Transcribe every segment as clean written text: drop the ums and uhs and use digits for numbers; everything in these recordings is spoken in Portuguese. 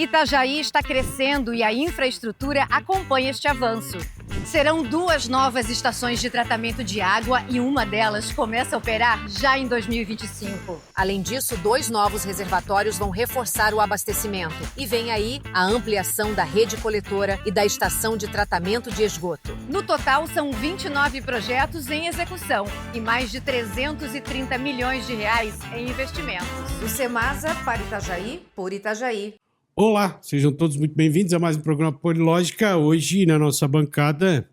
Itajaí está crescendo e a infraestrutura acompanha este avanço. Serão 2 novas estações de tratamento de água e uma delas começa a operar já em 2025. Além disso, 2 novos reservatórios vão reforçar o abastecimento. E vem aí a ampliação da rede coletora e da estação de tratamento de esgoto. No total, são 29 projetos em execução e mais de 330 milhões de reais em investimentos. O Semasa para Itajaí, por Itajaí. Olá, sejam todos muito bem-vindos a mais um programa Polilógica. Hoje, na nossa bancada,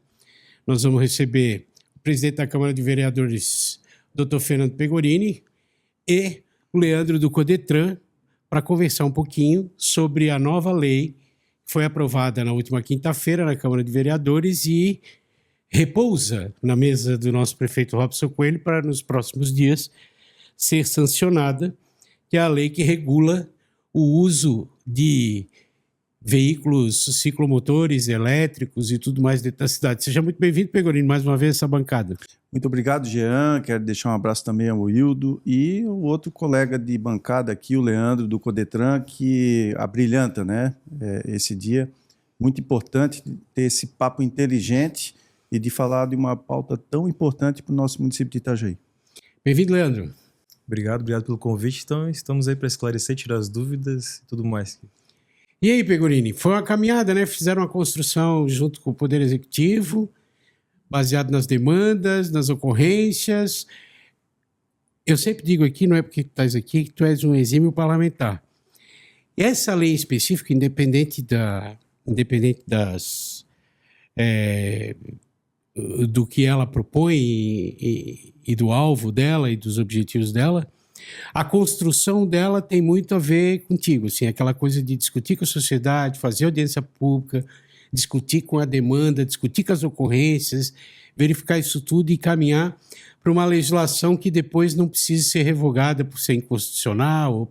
nós vamos receber o presidente da Câmara de Vereadores, Dr. Fernando Pegorini, e o Leandro do Codetran, para conversar um pouquinho sobre a nova lei que foi aprovada na última quinta-feira na Câmara de Vereadores e repousa na mesa do nosso prefeito Robson Coelho para, nos próximos dias, ser sancionada, que é a lei que regula o uso de veículos ciclomotores, elétricos e tudo mais dentro da cidade. Seja muito bem-vindo, Pegorini, mais uma vez essa bancada. Muito obrigado, Jean. Quero deixar um abraço também ao Wildo e o outro colega de bancada aqui, o Leandro do Codetran, que abrilhanta, né, esse dia. Muito importante ter esse papo inteligente e de falar de uma pauta tão importante para o nosso município de Itajaí. Bem-vindo, Leandro. Obrigado pelo convite. Então, estamos aí para esclarecer, tirar as dúvidas e tudo mais. E aí, Pegorini, foi uma caminhada, né? Fizeram uma construção junto com o Poder Executivo, baseado nas demandas, nas ocorrências. Eu sempre digo aqui, não é porque tu estás aqui, que tu és um exímio parlamentar. Essa lei em específico, independente do que ela propõe e do alvo dela e dos objetivos dela, a construção dela tem muito a ver contigo, assim, aquela coisa de discutir com a sociedade, fazer audiência pública, discutir com a demanda, discutir com as ocorrências, verificar isso tudo e caminhar para uma legislação que depois não precise ser revogada por ser inconstitucional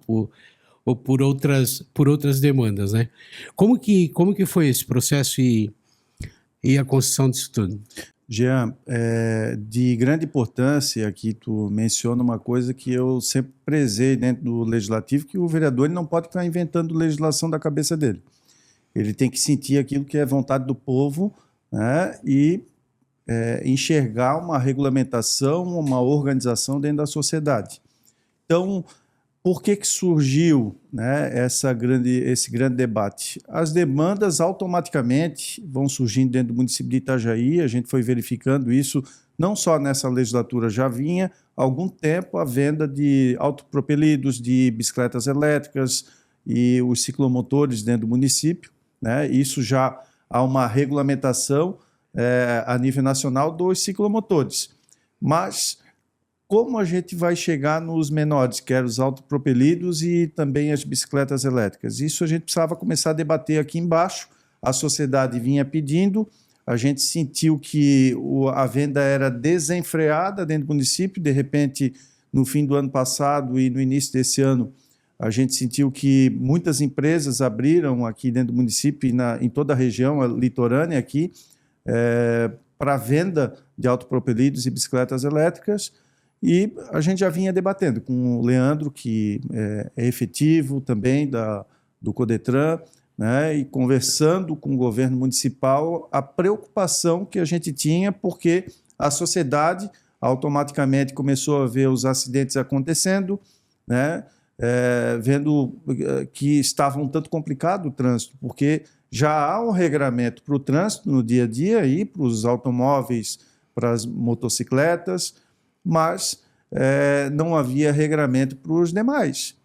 ou por outras demandas, né? Como que foi esse processo e a construção disso tudo? Jean, de grande importância aqui tu menciona uma coisa que eu sempre prezei dentro do legislativo, que o vereador ele não pode ficar inventando legislação da cabeça dele. Ele tem que sentir aquilo que é vontade do povo, né, e enxergar uma regulamentação, uma organização dentro da sociedade. Então, por que surgiu, né, esse grande debate? As demandas automaticamente vão surgindo dentro do município de Itajaí, a gente foi verificando isso, não só nessa legislatura, já vinha há algum tempo a venda de autopropelidos, de bicicletas elétricas e os ciclomotores dentro do município, né? Isso já há uma regulamentação a nível nacional dos ciclomotores. Mas como a gente vai chegar nos menores, que eram os autopropelidos e também as bicicletas elétricas? Isso a gente precisava começar a debater aqui embaixo, a sociedade vinha pedindo, a gente sentiu que a venda era desenfreada dentro do município, de repente, no fim do ano passado e no início desse ano, a gente sentiu que muitas empresas abriram aqui dentro do município e em toda a região litorânea aqui, para venda de autopropelidos e bicicletas elétricas. E a gente já vinha debatendo com o Leandro, que é efetivo também do Codetran, né, e conversando com o governo municipal a preocupação que a gente tinha, porque a sociedade automaticamente começou a ver os acidentes acontecendo, né, vendo que estava um tanto complicado o trânsito, porque já há um regramento para o trânsito no dia a dia, e para os automóveis, para as motocicletas, mas não havia regramento para os demais.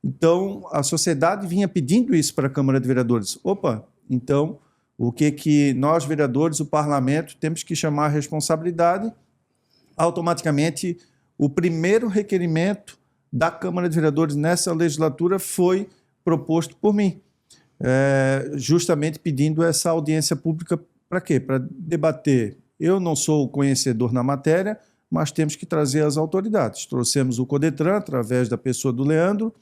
Então, a sociedade vinha pedindo isso para a Câmara de Vereadores. Opa, então, o que nós, vereadores, o parlamento, temos que chamar a responsabilidade? Automaticamente, o primeiro requerimento da Câmara de Vereadores nessa legislatura foi proposto por mim, justamente pedindo essa audiência pública para quê? Para debater. Eu não sou conhecedor na matéria, mas temos que trazer as autoridades. Trouxemos o Codetran, através da pessoa do Leandro,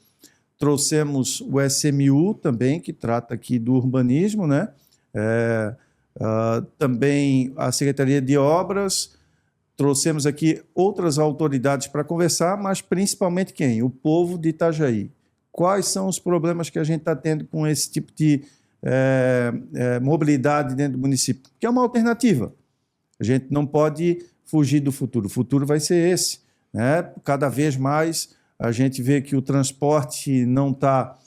trouxemos o SMU também, que trata aqui do urbanismo, né? Também a Secretaria de Obras, trouxemos aqui outras autoridades para conversar, mas principalmente quem? O povo de Itajaí. quais são os problemas que a gente está tendo com esse tipo de mobilidade dentro do município, que é uma alternativa. A gente não pode fugir do futuro. O futuro vai ser esse, né? Cada vez mais a gente vê que o transporte não está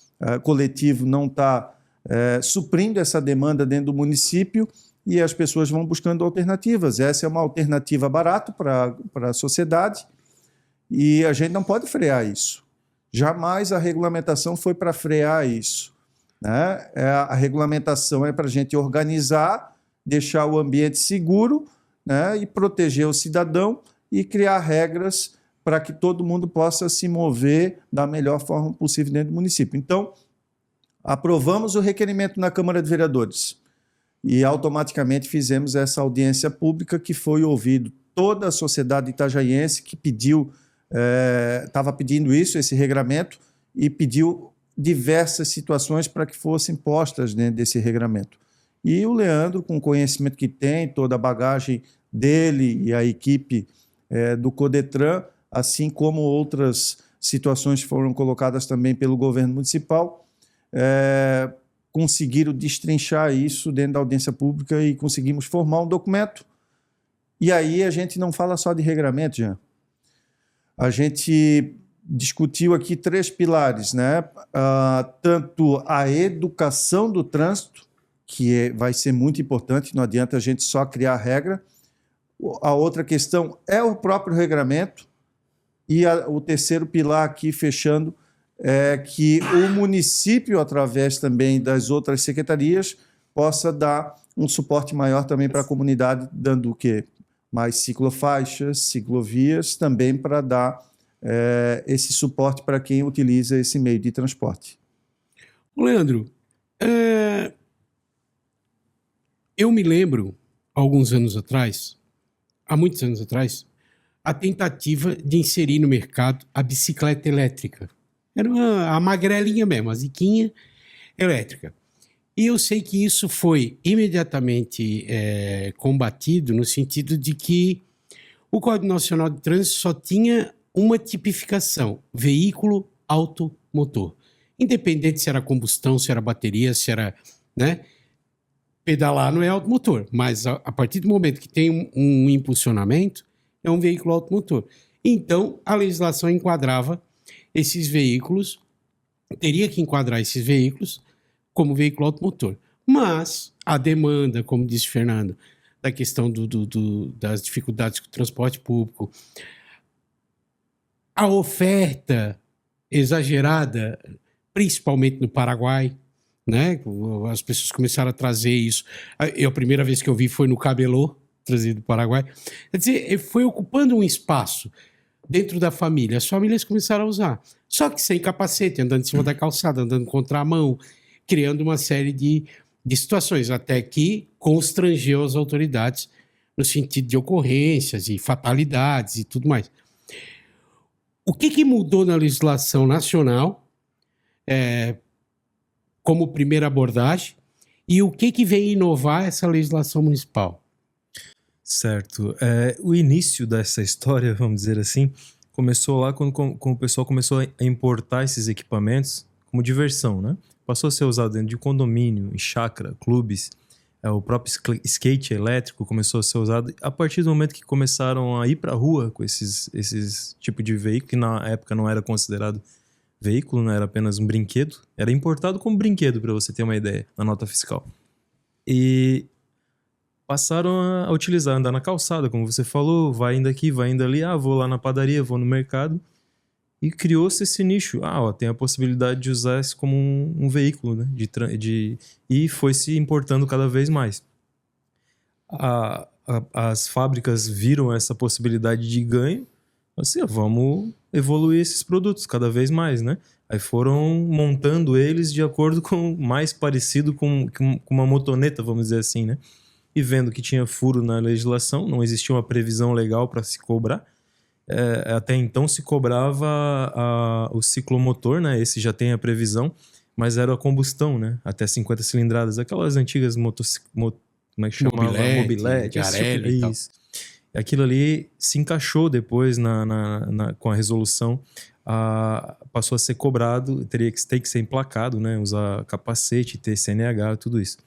coletivo, não está suprindo essa demanda dentro do município e as pessoas vão buscando alternativas. Essa é uma alternativa barata para a sociedade e a gente não pode frear isso. Jamais a regulamentação foi para frear isso, né? A regulamentação é para a gente organizar, deixar o ambiente seguro, né? E proteger o cidadão e criar regras para que todo mundo possa se mover da melhor forma possível dentro do município. Então, aprovamos o requerimento na Câmara de Vereadores e automaticamente fizemos essa audiência pública que foi ouvido toda a sociedade itajaiense que estava pedindo isso, esse regramento, e pediu diversas situações para que fossem postas dentro desse regramento. E o Leandro, com o conhecimento que tem, toda a bagagem dele e a equipe do Codetran, assim como outras situações que foram colocadas também pelo governo municipal, conseguiram destrinchar isso dentro da audiência pública e conseguimos formar um documento. E aí a gente não fala só de regramento, Jean. A gente discutiu aqui 3 pilares, né? Tanto a educação do trânsito, que vai ser muito importante, não adianta a gente só criar regra. A outra questão é o próprio regramento. E o terceiro pilar aqui, fechando, é que o município, através também das outras secretarias, possa dar um suporte maior também para a comunidade, dando o quê? Mais ciclofaixas, ciclovias, também para dar esse suporte para quem utiliza esse meio de transporte. Leandro, eu me lembro, há muitos anos atrás, a tentativa de inserir no mercado a bicicleta elétrica. Era a magrelinha mesmo, a ziquinha elétrica. E eu sei que isso foi imediatamente combatido no sentido de que o Código Nacional de Trânsito só tinha uma tipificação: veículo automotor. Independente se era combustão, se era bateria, se era... né? Pedalar não é automotor, mas a partir do momento que tem um impulsionamento, é um veículo automotor. Então, a legislação enquadrava esses veículos, teria que enquadrar esses veículos como veículo automotor. Mas a demanda, como disse Fernando, da questão das dificuldades com o transporte público, a oferta exagerada, principalmente no Paraguai, né? As pessoas começaram a trazer isso. A primeira vez que eu vi foi no Cabelô, trazido do Paraguai. Quer dizer, foi ocupando um espaço dentro da família. As famílias começaram a usar. Só que sem capacete, andando em cima da calçada, andando contramão, criando uma série de situações, até que constrangeu as autoridades no sentido de ocorrências e fatalidades e tudo mais. O que mudou na legislação nacional como primeira abordagem e o que vem inovar essa legislação municipal? Certo. O início dessa história, vamos dizer assim, começou lá quando o pessoal começou a importar esses equipamentos como diversão, né? Passou a ser usado dentro de condomínio, em chácara, clubes. O próprio skate elétrico começou a ser usado a partir do momento que começaram a ir para a rua com esses tipos de veículo, que na época não era considerado veículo, não era apenas um brinquedo. Era importado como brinquedo, para você ter uma ideia, na nota fiscal. E passaram a utilizar, andar na calçada, como você falou, vai indo aqui, vai indo ali, vou lá na padaria, vou no mercado. E criou-se esse nicho. Tem a possibilidade de usar isso como um veículo, né? E foi se importando cada vez mais. As fábricas viram essa possibilidade de ganho. Assim, vamos evoluir esses produtos cada vez mais, né? Aí foram montando eles de acordo com mais parecido com uma motoneta, vamos dizer assim, né? E vendo que tinha furo na legislação, não existia uma previsão legal para se cobrar. Até então se cobrava o ciclomotor, né? Esse já tem a previsão, mas era a combustão, né? Até 50 cilindradas, aquelas antigas como é que chamava? Mobilete, Garelli e tal. Isso. Aquilo ali se encaixou depois com a resolução passou a ser cobrado, tem que ser emplacado, né? Usar capacete, ter CNH, tudo isso.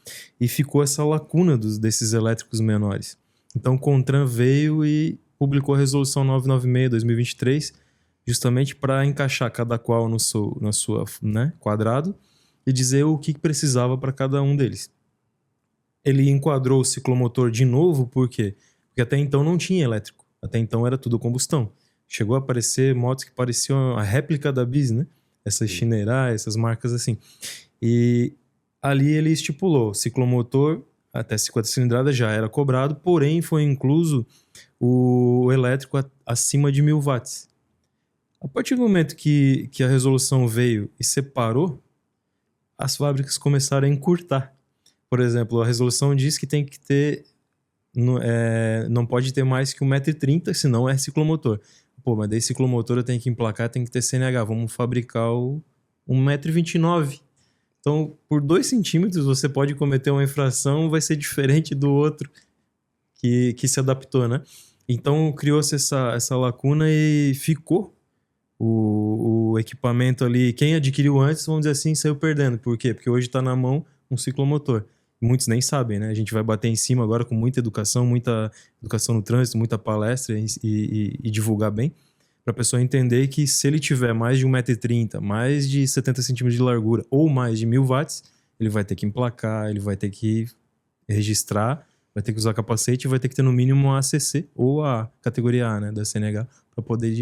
E ficou essa lacuna desses elétricos menores. Então o CONTRAN veio e publicou a resolução 996/2023, justamente para encaixar cada qual na sua, né, quadrado e dizer o que precisava para cada um deles. Ele enquadrou o ciclomotor de novo, por quê? Porque até então não tinha elétrico. Até então era tudo combustão. Chegou a aparecer motos que pareciam a réplica da Bis, né? Essas Shinerai, essas marcas assim. E ali ele estipulou, ciclomotor até 50 cilindradas já era cobrado, porém foi incluso o elétrico acima de 1000 watts. A partir do momento que a resolução veio e separou, as fábricas começaram a encurtar. Por exemplo, a resolução diz que tem que ter, não pode ter mais que 1,30 m, senão é ciclomotor. Pô, mas daí ciclomotor eu tenho que emplacar, tem que ter CNH. Vamos fabricar o 1,29 m. Então, por 2 centímetros você pode cometer uma infração, vai ser diferente do outro que se adaptou, né? Então, criou-se essa lacuna e ficou o equipamento ali. Quem adquiriu antes, vamos dizer assim, saiu perdendo. Por quê? Porque hoje está na mão um ciclomotor. Muitos nem sabem, né? A gente vai bater em cima agora com muita educação no trânsito, muita palestra e divulgar bem, para a pessoa entender que se ele tiver mais de 1,30 m, mais de 70 centímetros de largura ou mais de 1000 watts, ele vai ter que emplacar, ele vai ter que registrar, vai ter que usar capacete e vai ter que ter no mínimo a ACC ou a categoria A, né, da CNH, para poder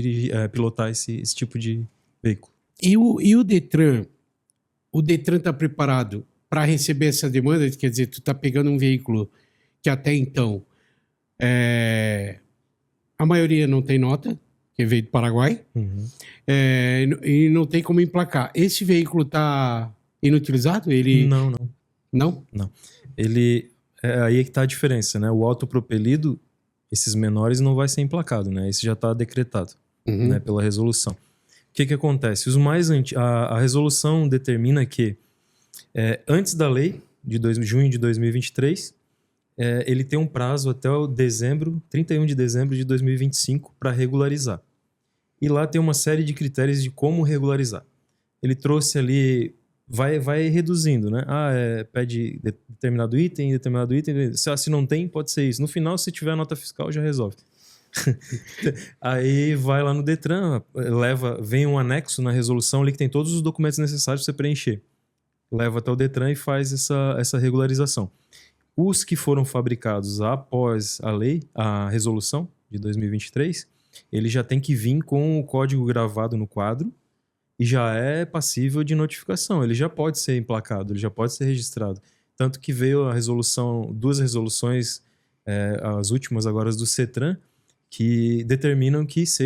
pilotar esse tipo de veículo. E o Detran? O Detran está preparado para receber essa demanda? Quer dizer, tu está pegando um veículo que até então a maioria não tem nota, que veio do Paraguai, e não tem como emplacar. Esse veículo está inutilizado? Não. Não? Não. Aí é que está a diferença, né? O autopropelido, esses menores, não vai ser emplacado, né? Esse já está decretado, né, pela resolução. O que acontece? A resolução determina que antes da lei, de junho de 2023, ele tem um prazo até o 31 de dezembro de 2025 para regularizar. E lá tem uma série de critérios de como regularizar. Ele trouxe ali, vai reduzindo, né? Pede determinado item. Se não tem, pode ser isso. No final, se tiver a nota fiscal, já resolve. Aí vai lá no Detran, vem um anexo na resolução ali que tem todos os documentos necessários para você preencher. Leva até o Detran e faz essa regularização. Os que foram fabricados após a resolução de 2023, ele já tem que vir com o código gravado no quadro e já é passível de notificação. Ele já pode ser emplacado, ele já pode ser registrado. Tanto que veio duas resoluções, as últimas agora do CETRAN, que determinam que se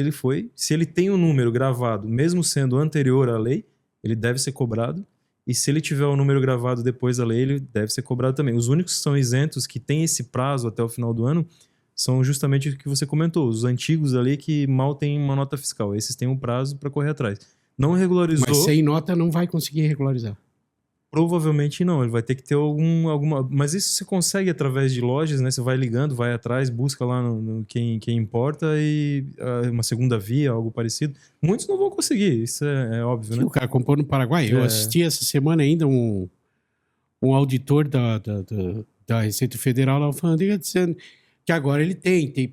ele tem um número gravado, mesmo sendo anterior à lei, ele deve ser cobrado. E se ele tiver o número gravado depois da lei, ele deve ser cobrado também. Os únicos que são isentos, que têm esse prazo até o final do ano, são justamente o que você comentou. Os antigos ali que mal têm uma nota fiscal. Esses têm um prazo para correr atrás. Não regularizou... Mas sem nota não vai conseguir regularizar. Provavelmente não. Ele vai ter que ter alguma... Mas isso você consegue através de lojas, né? Você vai ligando, vai atrás, busca lá no quem importa e uma segunda via, algo parecido. Muitos não vão conseguir, isso é óbvio, né? O cara comprou no Paraguai. Eu assisti essa semana ainda um auditor da Receita Federal na alfândega dizendo que agora ele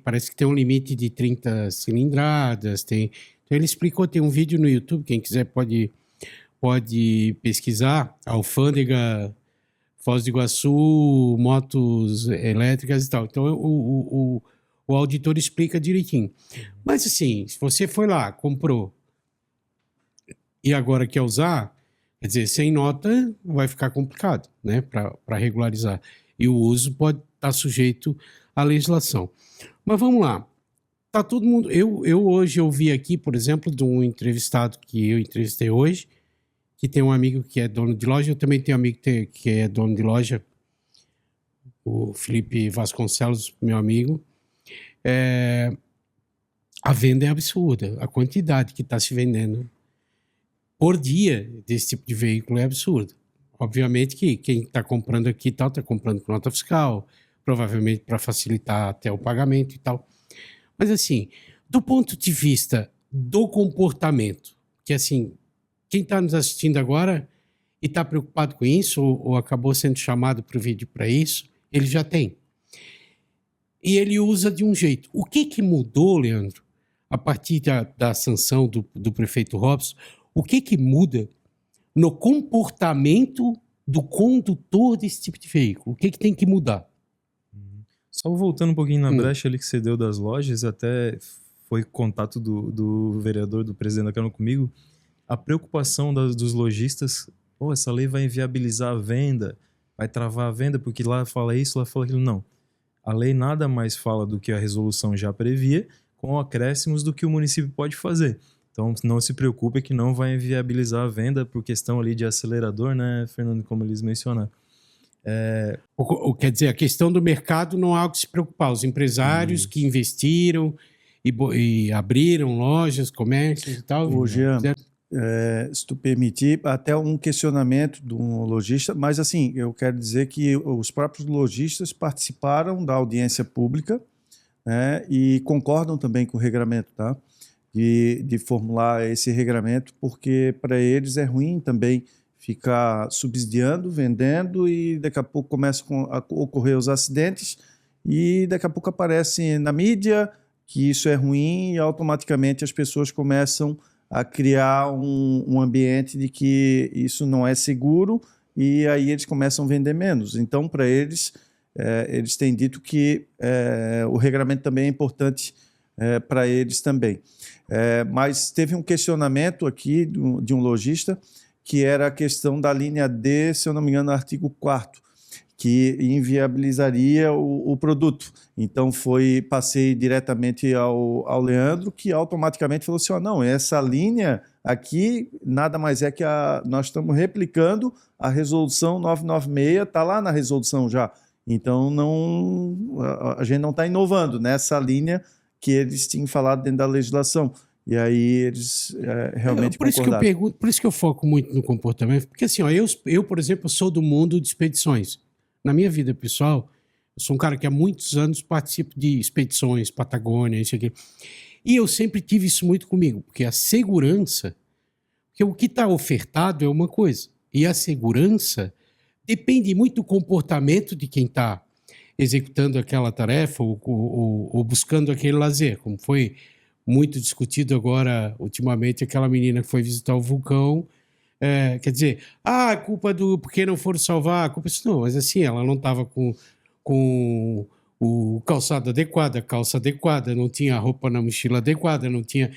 parece que tem um limite de 30 cilindradas. Então ele explicou, tem um vídeo no YouTube, quem quiser pode pesquisar, alfândega, Foz do Iguaçu, motos elétricas e tal. Então o auditor explica direitinho. Mas assim, se você foi lá, comprou e agora quer usar, quer dizer, sem nota vai ficar complicado, né, para regularizar. E o uso pode estar sujeito à legislação. Mas vamos lá. Tá todo mundo... Eu hoje ouvi aqui, por exemplo, de um entrevistado que eu entrevistei hoje, que tem um amigo que é dono de loja, eu também tenho um amigo que é dono de loja, o Felipe Vasconcelos, meu amigo. A venda é absurda, a quantidade que está se vendendo por dia desse tipo de veículo é absurda. Obviamente que quem está comprando aqui está comprando com nota fiscal, provavelmente para facilitar até o pagamento e tal. Mas assim, do ponto de vista do comportamento, que assim, quem está nos assistindo agora e está preocupado com isso, ou acabou sendo chamado para o vídeo para isso, ele já tem. E ele usa de um jeito. O que mudou, Leandro, a partir da sanção do prefeito Robson? O que muda no comportamento do condutor desse tipo de veículo? O que tem que mudar? Só voltando um pouquinho na brecha ali que você deu das lojas, até foi contato do vereador, do presidente da Câmara comigo, a preocupação dos lojistas, essa lei vai inviabilizar a venda, vai travar a venda, porque lá fala isso, lá fala aquilo. Não. A lei nada mais fala do que a resolução já previa, com acréscimos do que o município pode fazer. Então, não se preocupe que não vai inviabilizar a venda por questão ali de acelerador, né, Fernando, como eles mencionaram. Quer dizer, a questão do mercado não há algo que se preocupar. Os empresários que investiram e abriram lojas, comércios e tal. Ô, Jean, se tu permitir, até um questionamento de um lojista, mas assim, eu quero dizer que os próprios lojistas participaram da audiência pública, né, e concordam também com o regramento, tá? De formular esse regramento, porque para eles é ruim também ficar subsidiando, vendendo, e daqui a pouco começam a ocorrer os acidentes e daqui a pouco aparece na mídia que isso é ruim e automaticamente as pessoas começam a criar um ambiente de que isso não é seguro e aí eles começam a vender menos. Então, para eles, eles têm dito que o regramento também é importante para eles também. Mas teve um questionamento aqui de um lojista, que era a questão da linha D, se eu não me engano, artigo 4º, que inviabilizaria o produto. Então, passei diretamente ao Leandro, que automaticamente falou assim, não, essa linha aqui nada mais é que nós estamos replicando a resolução 996, está lá na resolução já. Então, a gente não está inovando nessa linha que eles tinham falado dentro da legislação. E aí eles realmente concordaram. Por isso que eu foco muito no comportamento, porque assim, eu, por exemplo, sou do mundo de expedições. Na minha vida pessoal, eu sou um cara que há muitos anos participo de expedições, Patagônia, isso aqui. E eu sempre tive isso muito comigo, porque a segurança, porque o que está ofertado é uma coisa, e a segurança depende muito do comportamento de quem está executando aquela tarefa ou buscando aquele lazer, como foi muito discutido agora, ultimamente, aquela menina que foi visitar o vulcão. Quer dizer, a culpa porque não foram salvar, a culpa não, mas assim, ela não estava com o calçado adequado, a calça adequada, não tinha a roupa na mochila adequada, não tinha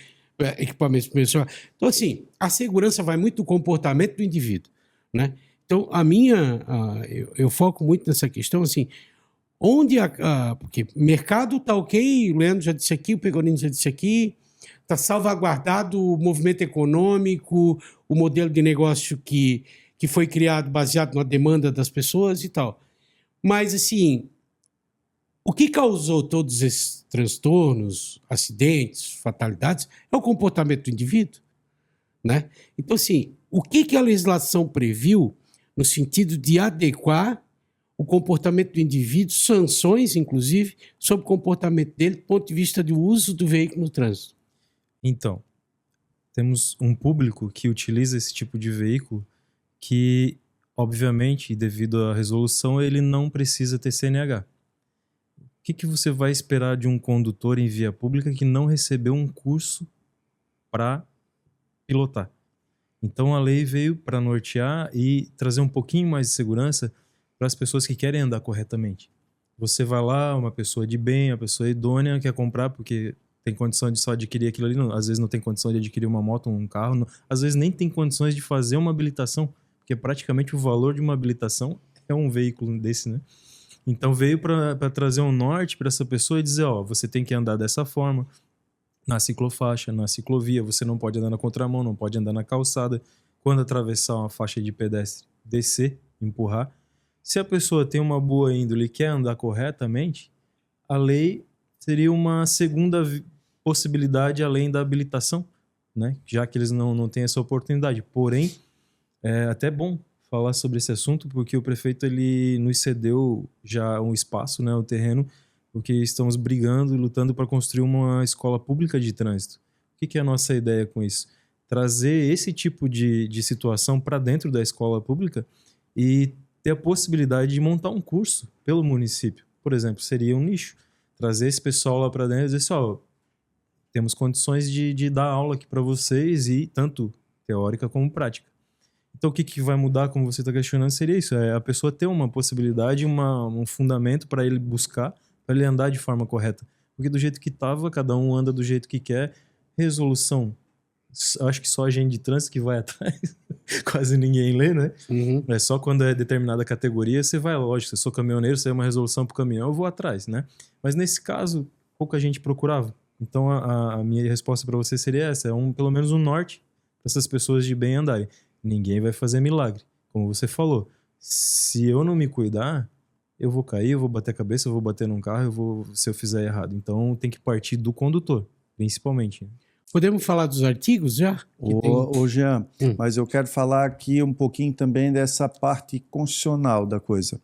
equipamento pessoal. Então, assim, a segurança vai muito do comportamento do indivíduo, né? Então, eu foco muito nessa questão, assim, porque mercado está ok, o Leandro já disse aqui, o Pegorino já disse aqui, está salvaguardado o movimento econômico, o modelo de negócio que foi criado baseado na demanda das pessoas e tal. Mas, assim, o que causou todos esses transtornos, acidentes, fatalidades, é o comportamento do indivíduo, né? Então, assim, o que a legislação previu no sentido de adequar o comportamento do indivíduo, sanções, inclusive, sobre o comportamento dele do ponto de vista do uso do veículo no trânsito? Então, temos um público que utiliza esse tipo de veículo que, obviamente, devido à resolução, ele não precisa ter CNH. O que você vai esperar de um condutor em via pública que não recebeu um curso para pilotar? Então, a lei veio para nortear e trazer um pouquinho mais de segurança para as pessoas que querem andar corretamente. Você vai lá, uma pessoa de bem, uma pessoa idônea, quer comprar porque tem condição de só adquirir aquilo ali, às vezes não tem condição de adquirir uma moto, um carro, às vezes nem tem condições de fazer uma habilitação, porque praticamente o valor de uma habilitação é um veículo desse, né? Então veio para trazer um norte para essa pessoa e dizer, você tem que andar dessa forma, na ciclofaixa, na ciclovia, você não pode andar na contramão, não pode andar na calçada, quando atravessar uma faixa de pedestre, descer, empurrar. Se a pessoa tem uma boa índole e quer andar corretamente, a lei seria uma segunda possibilidade além da habilitação, né? Já que eles não têm essa oportunidade. Porém, é até bom falar sobre esse assunto, porque o prefeito ele nos cedeu já um espaço, né, o terreno, porque estamos brigando e lutando para construir uma escola pública de trânsito. O que é a nossa ideia com isso? trazer esse tipo de situação para dentro da escola pública e ter a possibilidade de montar um curso pelo município. Por exemplo, seria um nicho. Trazer esse pessoal lá para dentro e dizer assim, ó, temos condições de dar aula aqui para vocês, e tanto teórica como prática. Então, o que vai mudar, como você está questionando, seria isso. É a pessoa ter uma possibilidade, um fundamento para ele buscar, para ele andar de forma correta. Porque do jeito que estava, cada um anda do jeito que quer. Resolução. Acho que só a gente de trânsito que vai atrás. Quase ninguém lê, né? Uhum. É só quando é determinada categoria, você vai, lógico. Se eu sou caminhoneiro, se é uma resolução para o caminhão, eu vou atrás, né? Mas nesse caso, pouca gente procurava. Então, a minha resposta para você seria essa. Pelo menos um norte para essas pessoas de bem andarem. Ninguém vai fazer milagre. Como você falou, se eu não me cuidar, eu vou cair, eu vou bater a cabeça, eu vou bater num carro, se eu fizer errado. Então, tem que partir do condutor, principalmente. Podemos falar dos artigos já? Ô, Jean, mas eu quero falar aqui um pouquinho também dessa parte constitucional da coisa.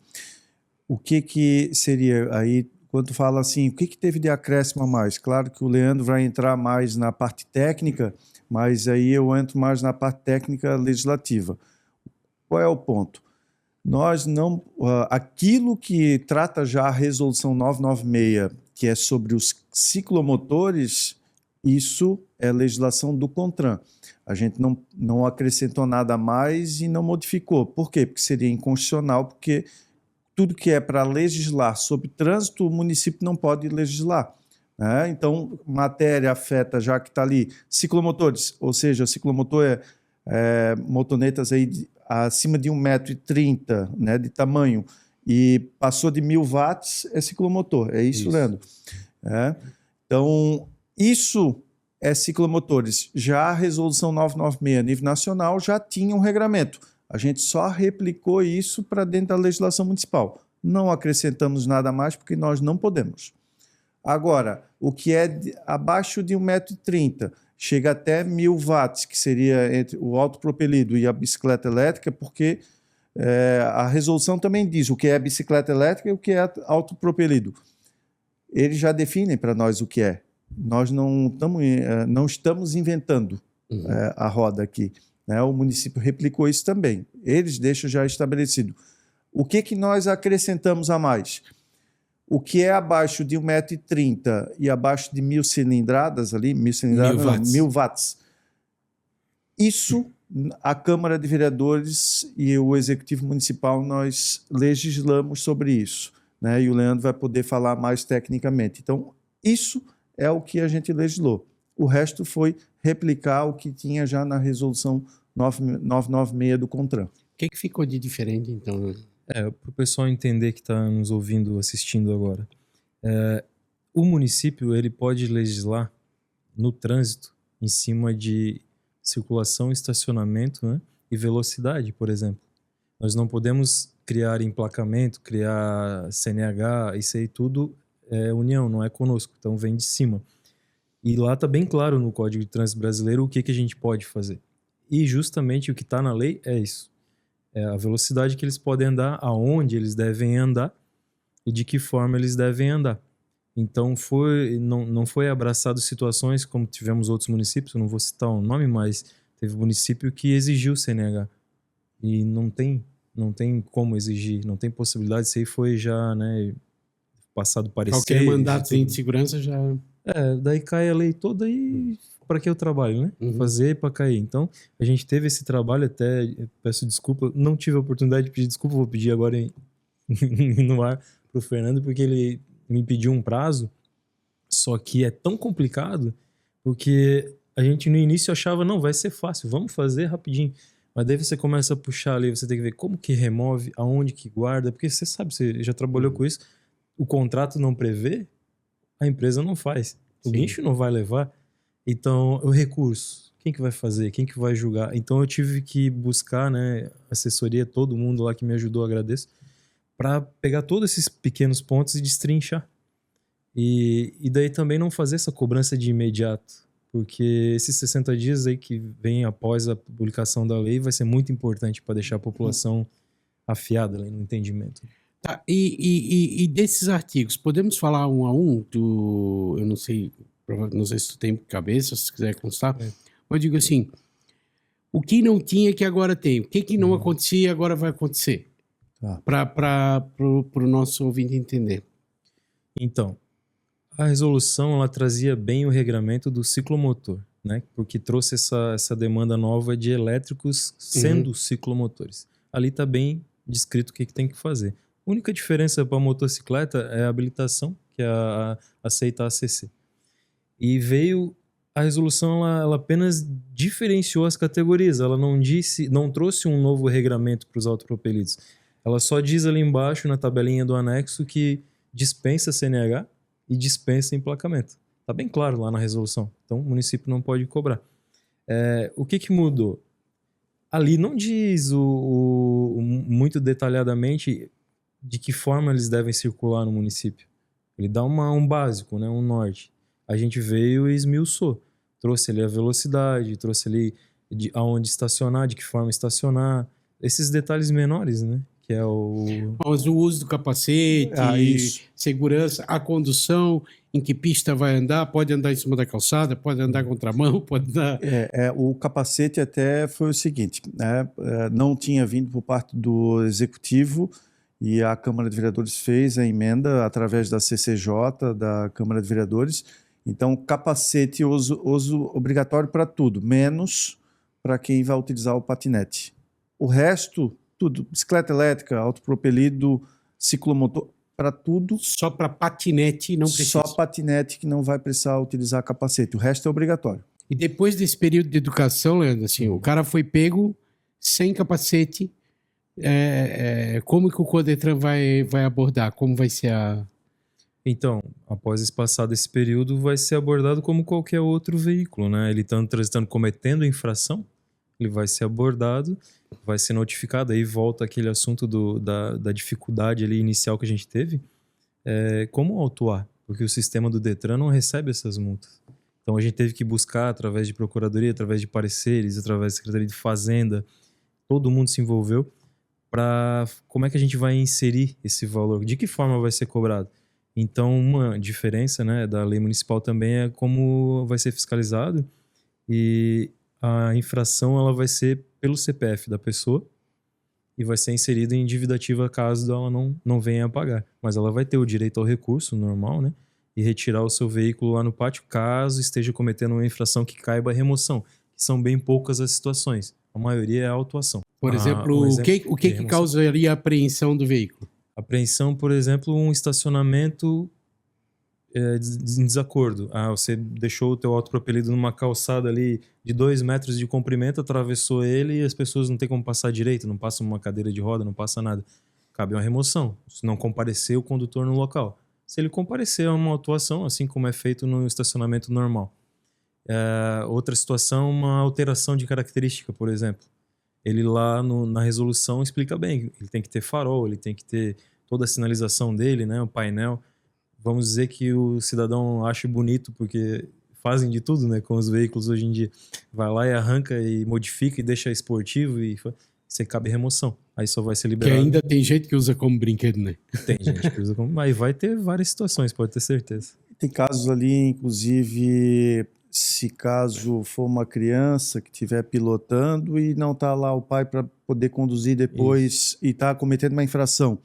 O que seria aí, quando fala assim, o que teve de acréscimo a mais? Claro que o Leandro vai entrar mais na parte técnica, mas aí eu entro mais na parte técnica legislativa. Qual é o ponto? Nós não... aquilo que trata já a resolução 996, que é sobre os ciclomotores, isso é legislação do CONTRAN. A gente não acrescentou nada a mais e não modificou. Por quê? Porque seria inconstitucional, porque tudo que é para legislar sobre trânsito, o município não pode legislar. Então, matéria afeta, já que está ali, ciclomotores, ou seja, ciclomotor é motonetas aí acima de 1,30 m, né, de tamanho, e passou de 1.000 watts, é ciclomotor. É isso, Leandro? Então, isso é ciclomotores. Já a resolução 996, a nível nacional, já tinha um regramento. A gente só replicou isso para dentro da legislação municipal. Não acrescentamos nada mais porque nós não podemos. Agora, o que é abaixo de 1,30 m, chega até 1.000 watts, que seria entre o autopropelido e a bicicleta elétrica, porque a resolução também diz o que é bicicleta elétrica e o que é autopropelido. Eles já definem para nós o que é. Nós não estamos inventando a roda aqui. Né? O município replicou isso também. Eles deixam já estabelecido. O que nós acrescentamos a mais? O que é abaixo de 1,30 m e abaixo de 1.000 cilindradas, ali, 1.000 watts, isso a Câmara de Vereadores e o Executivo Municipal, nós legislamos sobre isso. Né? E o Leandro vai poder falar mais tecnicamente. Então, isso é o que a gente legislou. O resto foi replicar o que tinha já na resolução 996 do CONTRAN. O que ficou de diferente, então? Para o pessoal entender que está nos ouvindo, assistindo agora. O município ele pode legislar no trânsito em cima de circulação, estacionamento, né, e velocidade, por exemplo. Nós não podemos criar emplacamento, criar CNH, isso aí tudo é união, não é conosco, então vem de cima. E lá está bem claro no Código de Trânsito Brasileiro o que a gente pode fazer. E justamente o que está na lei é isso. É a velocidade que eles podem andar, aonde eles devem andar e de que forma eles devem andar. Então não foi abraçado situações como tivemos outros municípios, eu não vou citar o nome, mas teve município que exigiu CNH. E não tem como exigir, não tem possibilidade, isso aí foi já, né, passado parecer. Qualquer mandato de segurança já... daí cai a lei toda e para que eu trabalho, né? Fazer para cair. Então, a gente teve esse trabalho, até peço desculpa, não tive a oportunidade de pedir desculpa, vou pedir agora no ar pro Fernando, porque ele me pediu um prazo, só que é tão complicado, porque a gente no início achava, não, vai ser fácil, vamos fazer rapidinho. Mas daí você começa a puxar ali, você tem que ver como que remove, aonde que guarda, porque você sabe, você já trabalhou com isso, o contrato não prevê, a empresa não faz. O guincho não vai levar. Então, o recurso, quem que vai fazer? Quem que vai julgar? Então, eu tive que buscar, né, assessoria, todo mundo lá que me ajudou, agradeço, para pegar todos esses pequenos pontos e destrinchar. E daí também não fazer essa cobrança de imediato, porque esses 60 dias aí que vem após a publicação da lei vai ser muito importante para deixar a população afiada no entendimento. Tá, e desses artigos, podemos falar um a um? Eu não sei se tu tem cabeça, se quiser constar. Mas eu digo assim, O que não tinha que agora tem? O que não acontecia agora vai acontecer? Tá. Para o nosso ouvinte entender. Então, a resolução ela trazia bem o regramento do ciclomotor, né? Porque trouxe essa demanda nova de elétricos sendo ciclomotores. Ali está bem descrito o que tem que fazer. A única diferença para a motocicleta é a habilitação, que é aceita a ACC. E veio a resolução, ela apenas diferenciou as categorias, ela não trouxe um novo regramento para os autopropelidos. Ela só diz ali embaixo, na tabelinha do anexo, que dispensa CNH e dispensa emplacamento. Está bem claro lá na resolução. Então, o município não pode cobrar. O que mudou? Ali não diz muito detalhadamente de que forma eles devem circular no município. Ele dá um básico, né, um norte. A gente veio e esmiuçou. Trouxe ali a velocidade, trouxe ali aonde estacionar, de que forma estacionar. Esses detalhes menores, né? Que é Mas o uso do capacete, segurança, a condução, em que pista vai andar, pode andar em cima da calçada, pode andar contramão, pode andar... O capacete até foi o seguinte, né? Não tinha vindo por parte do Executivo e a Câmara de Vereadores fez a emenda através da CCJ, da Câmara de Vereadores. Então, capacete uso obrigatório para tudo, menos para quem vai utilizar o patinete. O resto... tudo, bicicleta elétrica, autopropelido, ciclomotor, para tudo. Só para patinete não precisa. Só patinete que não vai precisar utilizar capacete. O resto é obrigatório. E depois desse período de educação, Leandro, assim, o cara foi pego sem capacete, como que o Codetran vai abordar? Como vai ser a... Então, após passado esse período, vai ser abordado como qualquer outro veículo, né? Ele estando transitando, cometendo infração, ele vai ser abordado, vai ser notificado, aí volta aquele assunto da dificuldade ali inicial que a gente teve, como autuar, porque o sistema do Detran não recebe essas multas. Então a gente teve que buscar através de procuradoria, através de pareceres, através da Secretaria de Fazenda, todo mundo se envolveu para como é que a gente vai inserir esse valor, de que forma vai ser cobrado. Então uma diferença, né, da lei municipal também é como vai ser fiscalizado, e a infração ela vai ser pelo CPF da pessoa e vai ser inserida em dívida ativa caso ela não venha a pagar. Mas ela vai ter o direito ao recurso normal, né? E retirar o seu veículo lá no pátio caso esteja cometendo uma infração que caiba a remoção. Que são bem poucas as situações. A maioria é a autuação. Por exemplo, o que causaria a apreensão do veículo? Apreensão, por exemplo, um estacionamento em desacordo. Você deixou o teu autopropelido numa calçada ali de 2 metros de comprimento, atravessou ele e as pessoas não têm como passar direito, não passa uma cadeira de roda, não passa nada. Cabe uma remoção. Se não comparecer o condutor no local. Se ele comparecer, é uma autuação, assim como é feito no estacionamento normal. Outra situação, uma alteração de característica, por exemplo. Ele lá na resolução explica bem. Ele tem que ter farol, ele tem que ter toda a sinalização dele, né, o painel. Vamos dizer que o cidadão acha bonito, porque fazem de tudo, né, com os veículos hoje em dia. Vai lá e arranca e modifica e deixa esportivo e você cabe remoção. Aí só vai ser liberado. Que ainda tem gente que usa como brinquedo, né? Tem gente que usa como... Mas vai ter várias situações, pode ter certeza. Tem casos ali, inclusive, se caso for uma criança que estiver pilotando e não está lá o pai para poder conduzir depois e está cometendo uma infração.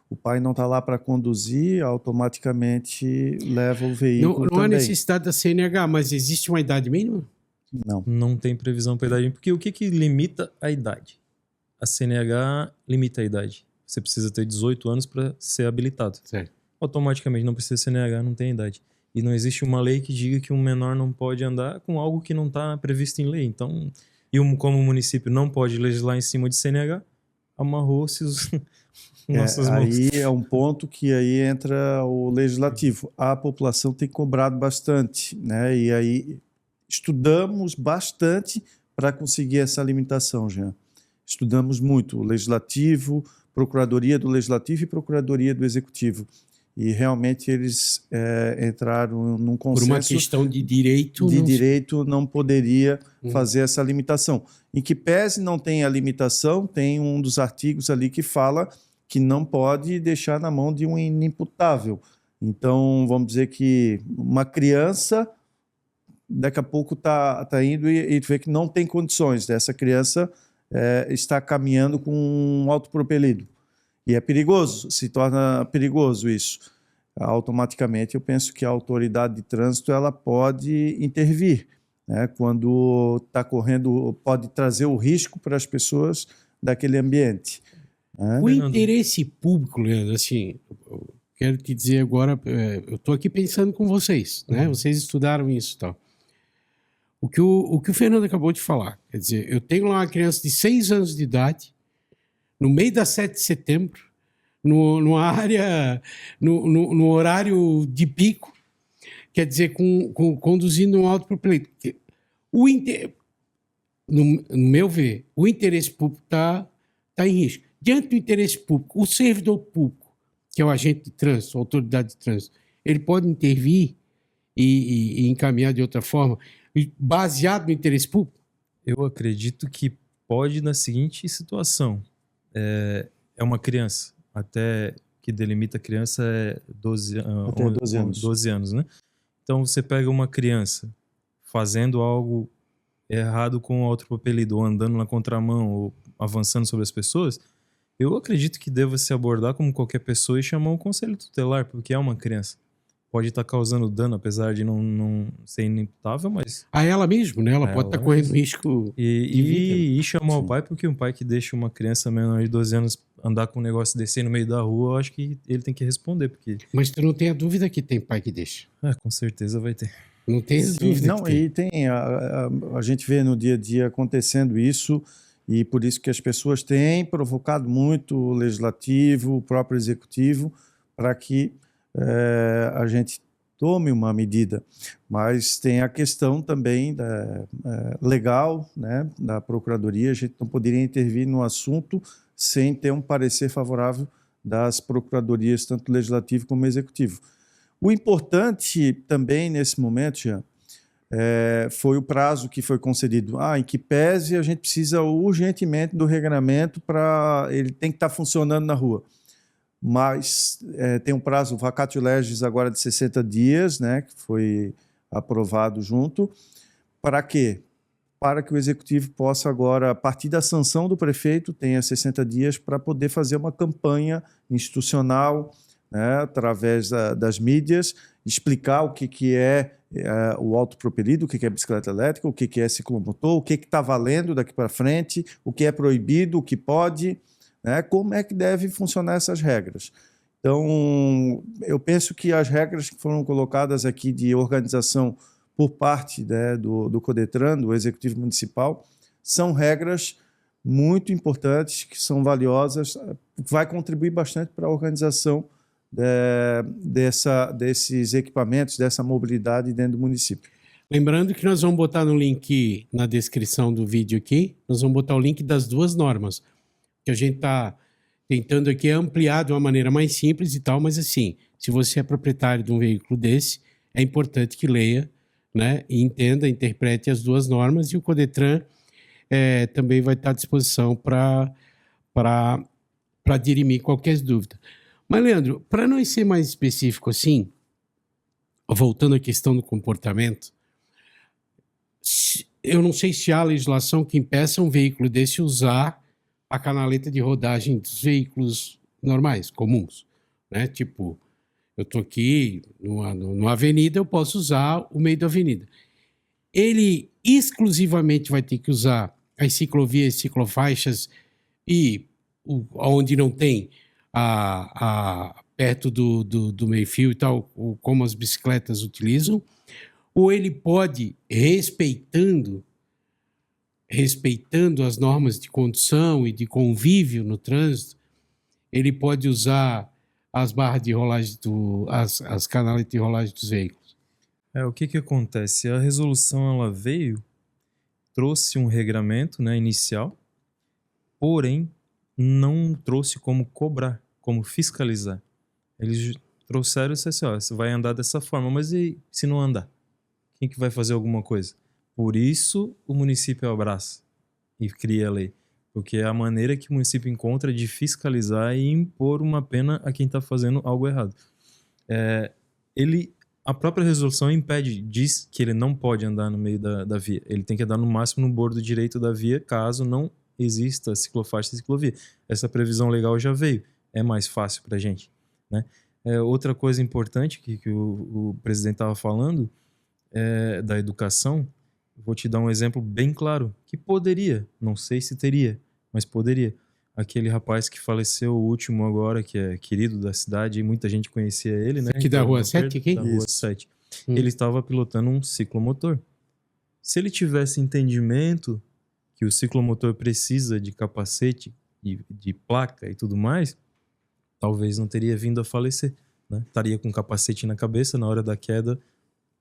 O pai não está lá para conduzir, automaticamente leva o veículo não há também. necessidade da CNH, mas existe uma idade mínima? Não. Não tem previsão para idade. Porque o que limita a idade? A CNH limita a idade. Você precisa ter 18 anos para ser habilitado. Certo. Automaticamente não precisa CNH, não tem idade. E não existe uma lei que diga que um menor não pode andar com algo que não está previsto em lei. Então, como o município não pode legislar em cima de CNH, amarrou-se os... nossas mãos. Aí é um ponto que aí entra o legislativo. A população tem cobrado bastante, né? E aí estudamos bastante para conseguir essa limitação, Jean. Estudamos muito o legislativo, procuradoria do legislativo e procuradoria do executivo. E realmente eles entraram num consenso... Por uma questão de direito... direito não poderia fazer essa limitação. Em que pese não tem a limitação, tem um dos artigos ali que fala que não pode deixar na mão de um inimputável. Então, vamos dizer que uma criança daqui a pouco tá indo e tu vê que não tem condições dessa criança estar caminhando com um autopropelido. E é perigoso, se torna perigoso isso. Automaticamente eu penso que a autoridade de trânsito ela pode intervir, né? Quando está correndo, pode trazer o risco para as pessoas daquele ambiente. Né? O interesse público, Leandro, assim, eu quero te dizer agora, eu estou aqui pensando com vocês, né? Vocês estudaram isso e tal. O que o Fernando acabou de falar, quer dizer, eu tenho lá uma criança de 6 anos de idade, no meio da 7 de setembro, numa área, no horário de pico, quer dizer, conduzindo um autopropelido. No meu ver, o interesse público está em risco. Diante do interesse público, o servidor público, que é o agente de trânsito, a autoridade de trânsito, ele pode intervir e encaminhar de outra forma, baseado no interesse público? Eu acredito que pode na seguinte situação. É uma criança, até que delimita a criança é 12 anos. 12 anos, né? Então você pega uma criança fazendo algo errado com o autopropelido, ou andando na contramão, ou avançando sobre as pessoas, eu acredito que deva se abordar como qualquer pessoa e chamar um conselho tutelar, porque é uma criança. Pode estar causando dano, apesar de não ser inimputável, mas... A ela mesmo, né? Ela pode estar correndo risco de vida. E chamar o pai, porque um pai que deixa uma criança menor de 12 anos andar com um negócio desse no meio da rua, eu acho que ele tem que responder, porque... Mas tu não tem a dúvida que tem pai que deixa. Com certeza vai ter. Não tem dúvida. Não, e tem a gente vê no dia a dia acontecendo isso, e por isso que as pessoas têm provocado muito o legislativo, o próprio executivo, para que a gente tome uma medida. Mas tem a questão também legal, né, da Procuradoria. A gente não poderia intervir no assunto sem ter um parecer favorável das procuradorias, tanto legislativo como executivo. O importante também nesse momento, Jean, foi o prazo que foi concedido. Em que pese a gente precisa urgentemente do regramento para ele tem que estar funcionando na rua. Mas tem um prazo vacatio legis agora de 60 dias, né, que foi aprovado junto. Para quê? Para que o executivo possa agora, a partir da sanção do prefeito, tenha 60 dias para poder fazer uma campanha institucional, né, através das mídias, explicar o que é o autopropelido, o que é bicicleta elétrica, o que é ciclomotor, o que está valendo daqui para frente, o que é proibido, o que pode, né, como é que deve funcionar essas regras. Então, eu penso que as regras que foram colocadas aqui de organização por parte, né, do CODETRAN, do Executivo Municipal, são regras muito importantes, que são valiosas, vai contribuir bastante para a organização desses equipamentos, dessa mobilidade dentro do município. Lembrando que nós vamos botar no link na descrição do vídeo aqui, nós vamos botar o link das duas normas, que a gente está tentando aqui ampliar de uma maneira mais simples e tal, mas assim, se você é proprietário de um veículo desse, é importante que leia, né, e entenda, interprete as duas normas, e o CODETRAN também vai estar à disposição para dirimir qualquer dúvida. Mas, Leandro, para não ser mais específico assim, voltando à questão do comportamento, eu não sei se há legislação que impeça um veículo desse usar a canaleta de rodagem dos veículos normais, comuns, né? Tipo, eu estou aqui numa avenida, eu posso usar o meio da avenida. Ele exclusivamente vai ter que usar as ciclovias, ciclofaixas e onde não tem perto do meio-fio e tal, como as bicicletas utilizam, ou ele pode, respeitando as normas de condução e de convívio no trânsito, ele pode usar as barras de rolagem, as canaletas de rolagem dos veículos. O que acontece? A resolução ela veio, trouxe um regramento, né, inicial, porém não trouxe como cobrar, como fiscalizar. Eles trouxeram isso assim, você vai andar dessa forma, mas e se não andar? Quem que vai fazer alguma coisa? Por isso o município abraça e cria a lei, porque é a maneira que o município encontra de fiscalizar e impor uma pena a quem está fazendo algo errado. Ele A própria resolução impede, diz que ele não pode andar no meio da via. Ele tem que andar no máximo no bordo direito da via, caso não exista ciclofaixa e ciclovia. Essa previsão legal já veio. É mais fácil para a gente, né? Outra coisa importante que o presidente estava falando da educação. Vou te dar um exemplo bem claro, que poderia, não sei se teria, mas poderia. Aquele rapaz que faleceu, o último agora, que é querido da cidade, e muita gente conhecia ele, né? Aqui da Rua 7, aqui? Da Rua 7. Ele estava pilotando um ciclomotor. Se ele tivesse entendimento que o ciclomotor precisa de capacete, de placa e tudo mais, talvez não teria vindo a falecer, né? Estaria com capacete na cabeça na hora da queda,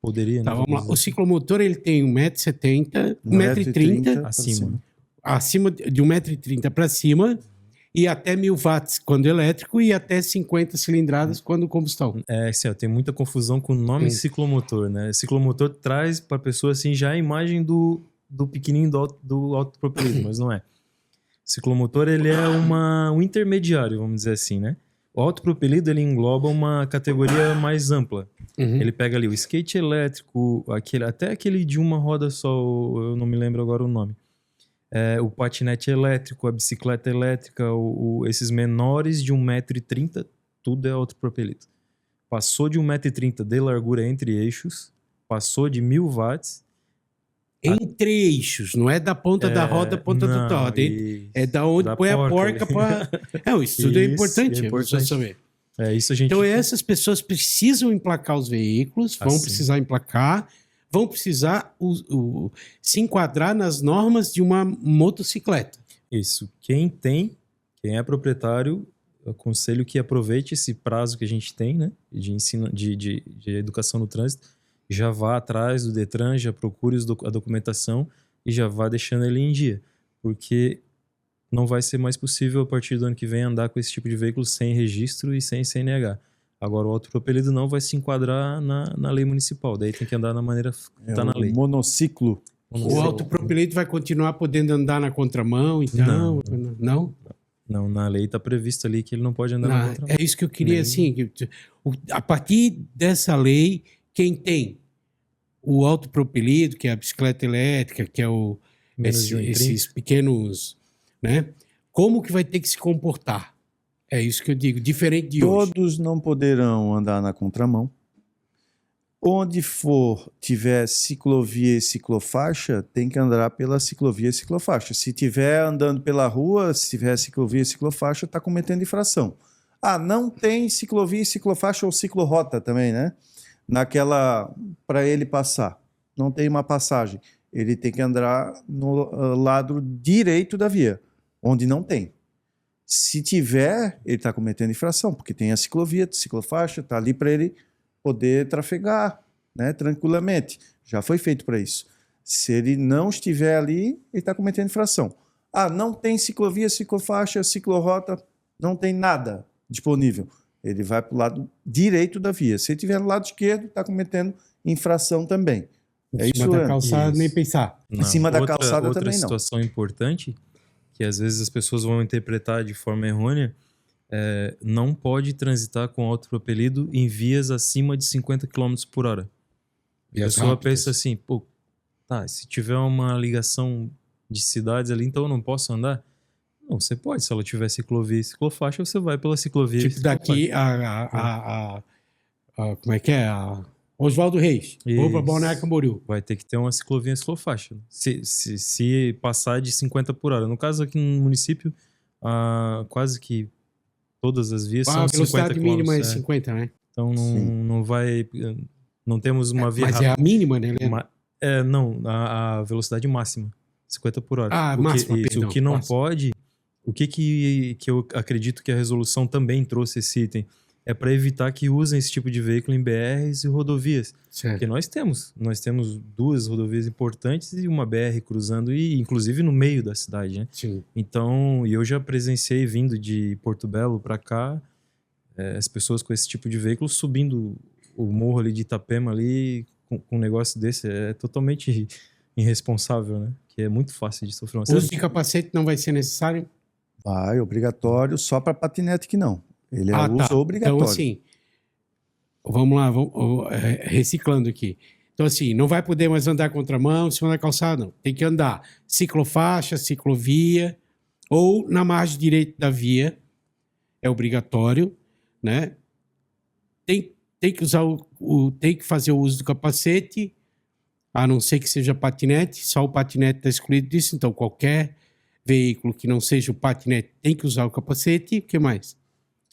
poderia, Tá, né? vamos lá. O ciclomotor, ele tem 1,70m, 1,30m acima. acima de 1,30m para cima e até 1000 watts quando elétrico e até 50 cilindradas quando combustão. Assim, ó, tem muita confusão com o nome ciclomotor, né? Ciclomotor traz para a pessoa assim, já a imagem do pequenininho do autopropelido, mas não é. Ciclomotor, ele é um intermediário, vamos dizer assim, né? O autopropelido, ele engloba uma categoria mais ampla. Ele pega ali o skate elétrico, até aquele de uma roda só, eu não me lembro agora o nome. O patinete elétrico, a bicicleta elétrica, esses menores de 1,30m, tudo é autopropelido. Passou de 1,30m de largura entre eixos, passou de 1000 watts. Entre eixos, não é da ponta da roda à ponta do tal. É da onde põe a porca para... Isso tudo é importante, é importante saber. Isso a gente... Então essas pessoas precisam emplacar os veículos, vão precisar emplacar, vão precisar se enquadrar nas normas de uma motocicleta. Isso. Quem é proprietário, eu aconselho que aproveite esse prazo que a gente tem, né, de ensino, de educação no trânsito, já vá atrás do Detran, já procure a documentação e já vá deixando ele em dia, porque não vai ser mais possível a partir do ano que vem andar com esse tipo de veículo sem registro e sem CNH. Agora o autopropelido não vai se enquadrar na lei municipal, daí tem que andar na maneira que está na lei. Monociclo. O autopropelido vai continuar podendo andar na contramão, então? Não? Não, na lei está previsto ali que ele não pode andar na contramão. É isso que eu queria, assim, a partir dessa lei, quem tem o autopropelido, que é a bicicleta elétrica, que é esses pequenos, né? Como que vai ter que se comportar? É isso que eu digo, diferente de hoje. Todos não poderão andar na contramão. Onde tiver ciclovia e ciclofaixa, tem que andar pela ciclovia e ciclofaixa. Se tiver andando pela rua, se tiver ciclovia e ciclofaixa, está cometendo infração. Não tem ciclovia e ciclofaixa ou ciclorrota também, né? Para ele passar. Não tem uma passagem. Ele tem que andar no lado direito da via, onde não tem. Se tiver, ele está cometendo infração, porque tem a ciclovia, a ciclofaixa, está ali para ele poder trafegar, né, tranquilamente. Já foi feito para isso. Se ele não estiver ali, ele está cometendo infração. Não tem ciclovia, ciclofaixa, ciclorrota, não tem nada disponível. Ele vai para o lado direito da via. Se ele estiver no lado esquerdo, está cometendo infração também. Em cima da calçada, nem pensar. Não. Em cima da calçada também não. Outra situação importante, que às vezes as pessoas vão interpretar de forma errônea, não pode transitar com autopropelido em vias acima de 50 km por hora. A pessoa pensa assim, se tiver uma ligação de cidades ali, então eu não posso andar? Não, você pode. Se ela tiver ciclovia e ciclofaixa, você vai pela ciclovia e ciclofaixa. Daqui como é que é? Oswaldo Reis. Vou para Balneário Camboriú. Vai ter que ter uma ciclovia e ciclofaixa. Se passar de 50 por hora. No caso aqui no município, quase que todas as vias são 50 km. A velocidade mínima é 50, né? Então não vai... Não temos uma via rápida. Mas é a mínima, né? Não, a velocidade máxima. 50 por hora. Máxima, perdão. O que não pode... O que eu acredito que a resolução também trouxe esse item é para evitar que usem esse tipo de veículo em BRs e rodovias. Certo. Porque nós temos 2 rodovias importantes e uma BR cruzando, e inclusive no meio da cidade, né? Sim. Então, eu já presenciei vindo de Porto Belo para cá, as pessoas com esse tipo de veículo subindo o morro ali de Itapema ali, com um negócio desse, é totalmente irresponsável, né? Que é muito fácil de sofrer um acidente. O uso de capacete não vai ser necessário? Vai, obrigatório, só para patinete que não. Ele é uso obrigatório. Então, assim, vamos lá, reciclando aqui. Então, assim, não vai poder mais andar contramão em cima da calçada, não. Tem que andar ciclofaixa, ciclovia, ou na margem direita da via, é obrigatório, né? Tem que usar tem que fazer o uso do capacete, a não ser que seja patinete, só o patinete está excluído disso, então qualquer veículo que não seja o patinete tem que usar o capacete. O que mais?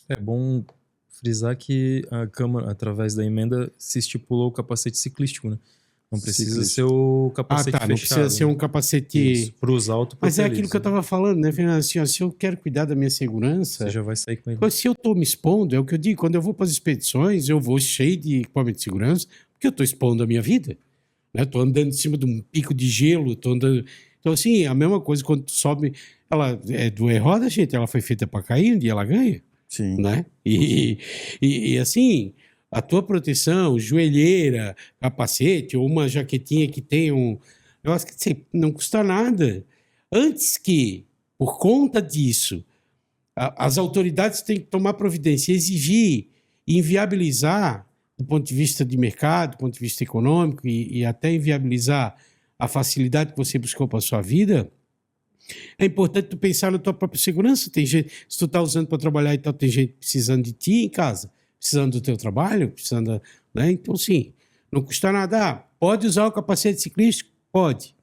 É bom frisar que a Câmara, através da emenda, se estipulou o capacete ciclístico, né? Não precisa ser o capacete fechado. Não precisa ser um capacete... Para os autos. Mas é aquilo que eu estava falando, né, Fernando? Assim, ó, se eu quero cuidar da minha segurança... Você já vai sair com ele. Se eu estou me expondo, é o que eu digo, quando eu vou para as expedições, eu vou cheio de equipamento de segurança, porque eu estou expondo a minha vida. Estou andando em cima de um pico de gelo, estou andando... Então, assim, a mesma coisa quando tu sobe... Ela é do roda, gente, ela foi feita para cair, um dia ela ganha. Sim. Né? E assim... A tua proteção, joelheira, capacete ou uma jaquetinha que tem um... Eu acho que não custa nada. Antes que, por conta disso, as autoridades têm que tomar providência, exigir, inviabilizar, do ponto de vista de mercado, do ponto de vista econômico e até inviabilizar a facilidade que você buscou para a sua vida, é importante tu pensar na tua própria segurança. Tem gente, se tu está usando para trabalhar e tal, tem gente precisando de ti em casa, precisando do teu trabalho, precisando, né? Então, sim, não custa nada. Pode usar o capacete ciclístico? Pode.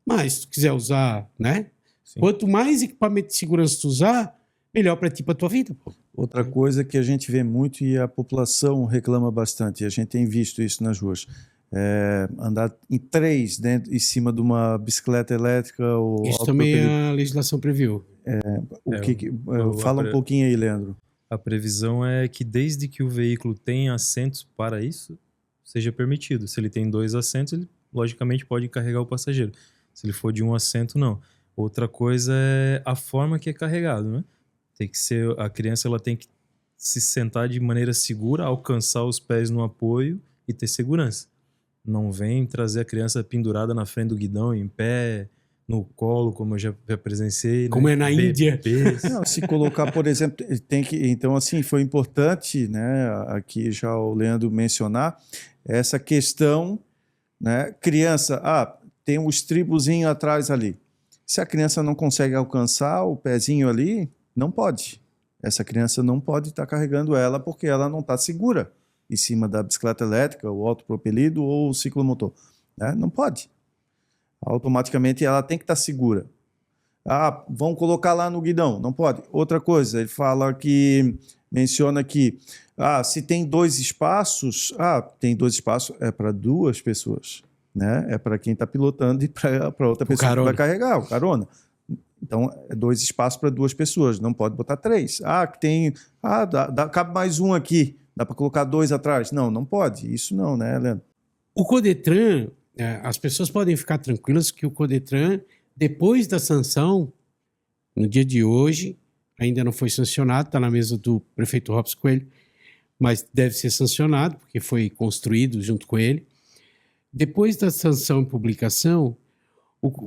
Mas, se tu quiser usar, né? Sim. Quanto mais equipamento de segurança tu usar, melhor para ti, para tua vida. Pô. Outra coisa que a gente vê muito e a população reclama bastante, e a gente tem visto isso nas ruas, andar em 3 em cima de uma bicicleta elétrica. Ou isso também a legislação previu. Fala um pouquinho aí, Leandro. A previsão é que desde que o veículo tenha assentos para isso, seja permitido. Se ele tem 2 assentos, ele logicamente pode carregar o passageiro. Se ele for de 1 assento, não. Outra coisa é a forma que é carregado, né? Tem que ser, a criança ela tem que se sentar de maneira segura, alcançar os pés no apoio e ter segurança. Não vem trazer a criança pendurada na frente do guidão, em pé, no colo, como eu já presenciei. Como, né? É na Índia. Não, se colocar, por exemplo, tem que... Então, assim, foi importante, né, aqui já o Leandro mencionar, essa questão, né, criança, tem um estribozinho atrás ali. Se a criança não consegue alcançar o pezinho ali, não pode. Essa criança não pode estar carregando ela porque ela não está segura em cima da bicicleta elétrica, o autopropelido ou o ciclomotor. Né? Não pode. Automaticamente ela tem que estar segura. Vão colocar lá no guidão. Não pode. Outra coisa, ele fala que, menciona que se tem 2 espaços, tem 2 espaços, é para 2 pessoas. Né? É para quem está pilotando e para outra pessoa que vai carregar, o carona. Então, é 2 espaços para 2 pessoas, não pode botar 3. Cabe mais um aqui, dá para colocar 2 atrás. Não pode. Isso não, né, Leandro? O Codetran, as pessoas podem ficar tranquilas que o Codetran, depois da sanção, no dia de hoje, ainda não foi sancionado, está na mesa do prefeito Robson Coelho, mas deve ser sancionado, porque foi construído junto com ele. Depois da sanção e publicação,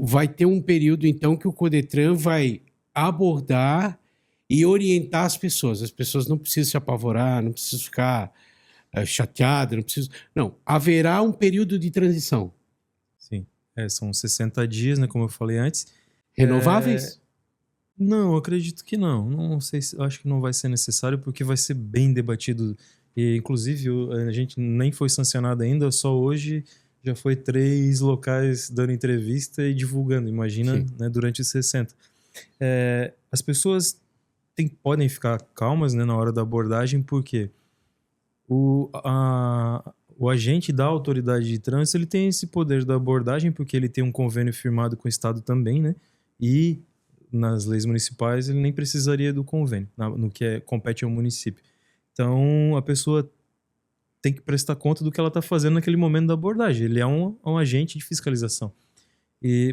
vai ter um período, então, que o Codetran vai abordar e orientar as pessoas. As pessoas não precisam se apavorar, não precisam ficar chateadas, não precisam... Não, haverá um período de transição. Sim, são 60 dias, né, como eu falei antes. Renováveis? Não, eu acredito que não. Não sei, acho que não vai ser necessário, porque vai ser bem debatido. E, inclusive, a gente nem foi sancionado ainda, só hoje... Já foi 3 locais dando entrevista e divulgando, imagina, né, durante os 60. As pessoas podem ficar calmas, né, na hora da abordagem, porque o agente da autoridade de trânsito ele tem esse poder da abordagem, porque ele tem um convênio firmado com o Estado também, né? E nas leis municipais ele nem precisaria do convênio, no que compete ao município. Então a pessoa tem que prestar conta do que ela está fazendo naquele momento da abordagem. Ele é um agente de fiscalização.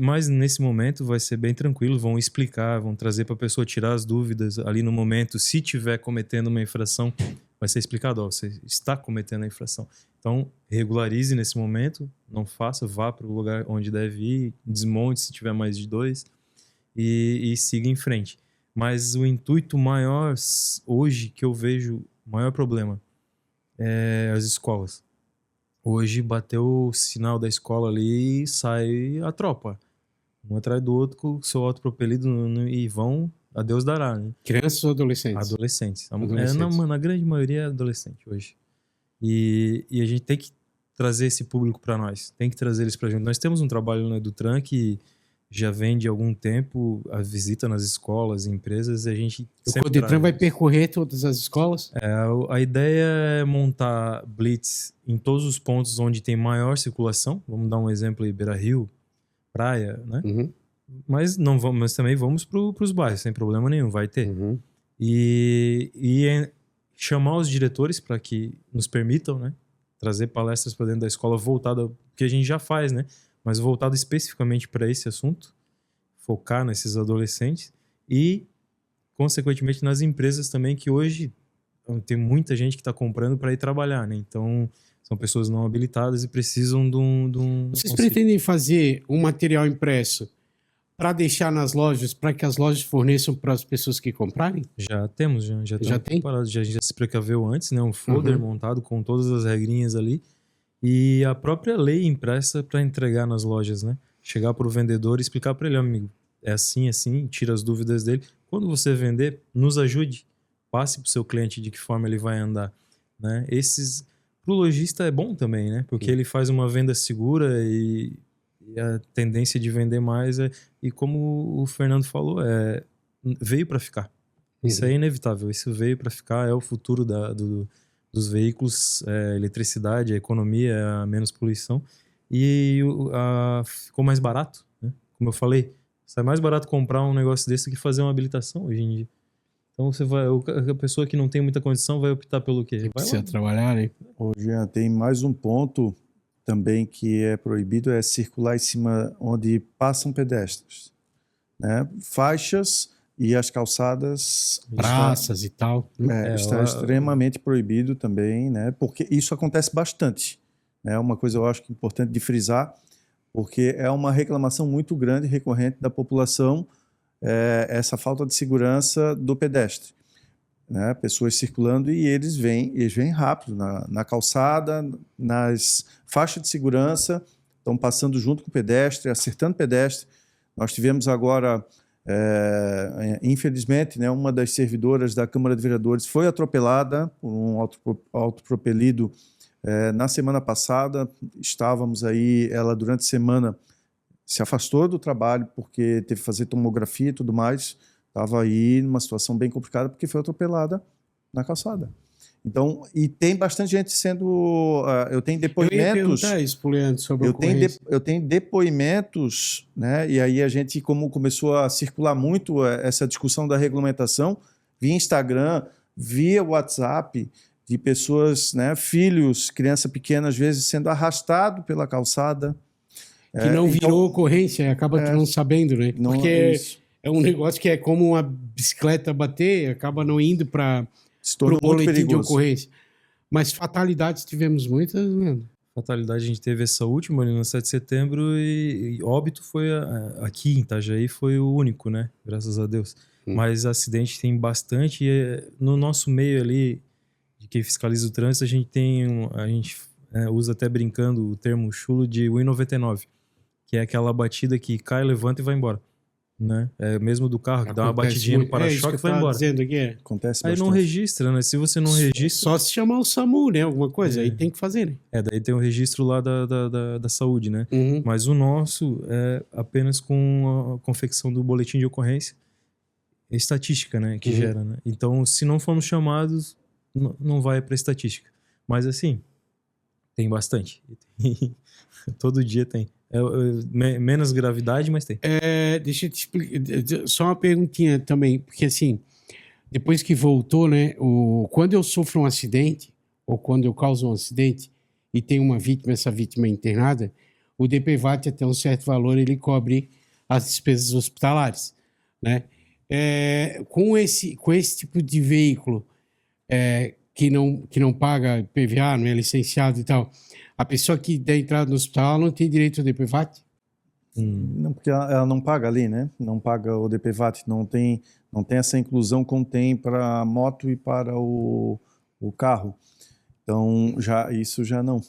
Mas nesse momento vai ser bem tranquilo, vão explicar, vão trazer para a pessoa tirar as dúvidas ali no momento. Se tiver cometendo uma infração, vai ser explicado, você está cometendo a infração. Então, regularize nesse momento, não faça, vá para o lugar onde deve ir, desmonte se tiver mais de 2 e siga em frente. Mas o intuito maior hoje que eu vejo, o maior problema, as escolas. Hoje bateu o sinal da escola ali e sai a tropa. Um atrás do outro com o seu autopropelido e vão, a Deus dará, né? Crianças ou adolescentes? Adolescentes. Adolescentes. Na grande maioria é adolescente hoje. E a gente tem que trazer esse público para nós. Tem que trazer eles pra gente. Nós temos um trabalho no Edutran que já vem de algum tempo, a visita nas escolas, empresas, e a gente O sempre Codetran traz vai isso. percorrer todas as escolas? A ideia é montar blitz em todos os pontos onde tem maior circulação. Vamos dar um exemplo aí, Beira-Rio, praia, né? Uhum. Mas não vamos, mas também vamos pros bairros, sem problema nenhum, vai ter. Uhum. E chamar os diretores para que nos permitam, né, trazer palestras para dentro da escola voltada, que a gente já faz, né, mas voltado especificamente para esse assunto, focar nesses adolescentes e, consequentemente, nas empresas também, que hoje tem muita gente que está comprando para ir trabalhar, né, então são pessoas não habilitadas e precisam de um Vocês auxílio. pretendem fazer um material impresso para deixar nas lojas, para que as lojas forneçam para as pessoas que comprarem? Já temos, já Já estamos tem? preparados, já, a gente já se precaveu antes, né? Um folder Uhum. montado com todas as regrinhas ali e a própria lei impressa para entregar nas lojas, né? Chegar para o vendedor e explicar para ele, amigo, é assim, assim, tira as dúvidas dele. Quando você vender, nos ajude, passe para o seu cliente de que forma ele vai andar, né? Pro lojista é bom também, né? Porque ele faz uma venda segura e a tendência de vender mais e como o Fernando falou, veio para ficar. Isso é inevitável, isso veio para ficar, é o futuro dos veículos, eletricidade, a economia, a menos poluição. E ficou mais barato, né? Como eu falei, sai mais barato comprar um negócio desse que fazer uma habilitação hoje em dia. Então a pessoa que não tem muita condição vai optar pelo quê? Vai Precisa lá. trabalhar, né? Ô, Jean, tem mais um ponto também que é proibido, é circular em cima onde passam pedestres, né? Faixas e as calçadas Praças e tal. está extremamente proibido também, né? Porque isso acontece bastante. É uma coisa eu acho que é importante de frisar, porque é uma reclamação muito grande, recorrente da população, essa falta de segurança do pedestre, né? Pessoas circulando e eles vêm rápido na calçada, nas faixas de segurança, estão passando junto com o pedestre, acertando o pedestre. Nós tivemos agora, infelizmente, né, uma das servidoras da Câmara de Vereadores foi atropelada por um autopropelido na semana passada. Estávamos aí, ela durante a semana se afastou do trabalho porque teve que fazer tomografia e tudo mais. Estava aí numa situação bem complicada porque foi atropelada na calçada. Então, e tem bastante gente sendo... eu tenho Eu ia depoimentos... perguntar isso pro Leandro sobre a Eu ocorrência. tenho depoimentos, né? E aí a gente, como começou a circular muito essa discussão da regulamentação, via Instagram, via WhatsApp, de pessoas, né? Filhos, criança pequena, às vezes sendo arrastado pela calçada. Que não virou ocorrência, acaba tu não sabendo, né? Não, Porque isso. é um negócio que é como uma bicicleta bater, acaba não indo para Se o tornou muito boletim de perigoso. ocorrência. Mas fatalidades tivemos muitas, Leandro. Fatalidade, a gente teve essa última ali no 7 de setembro e óbito foi aqui em Itajaí foi o único, né? Graças a Deus. Mas acidente tem bastante e no nosso meio ali, de quem fiscaliza o trânsito, a gente usa até brincando o termo chulo de 1,99, que é aquela batida que cai, levanta e vai embora, né? É mesmo do carro, que dá uma Acontece batidinha no muito. isso para-choque que e eu vai tava embora. dizendo aqui, Acontece Aí não bastante. registra, né? Se você não registra... Só se chamar o SAMU, né? Alguma coisa, aí tem que fazer, né? daí tem o registro lá da saúde, né? Uhum. Mas o nosso é apenas com a confecção do boletim de ocorrência, é estatística, né? Que gera, né? Então, se não formos chamados, não vai para estatística. Mas assim, tem bastante. Todo dia tem. Menos gravidade, mas tem. Deixa eu te explicar. Só uma perguntinha também, porque assim, depois que voltou, né? Quando eu sofro um acidente, ou quando eu causo um acidente e tem uma vítima, essa vítima é internada, o DPVAT, até um certo valor, ele cobre as despesas hospitalares, né? Com esse tipo de veículo que não paga PVA, não é licenciado e tal, a pessoa que der entrada no hospital ela não tem direito ao DPVAT? Não, porque ela não paga ali, né? Não paga o DPVAT, não tem essa inclusão como tem para a moto e para o carro. Então, isso já não.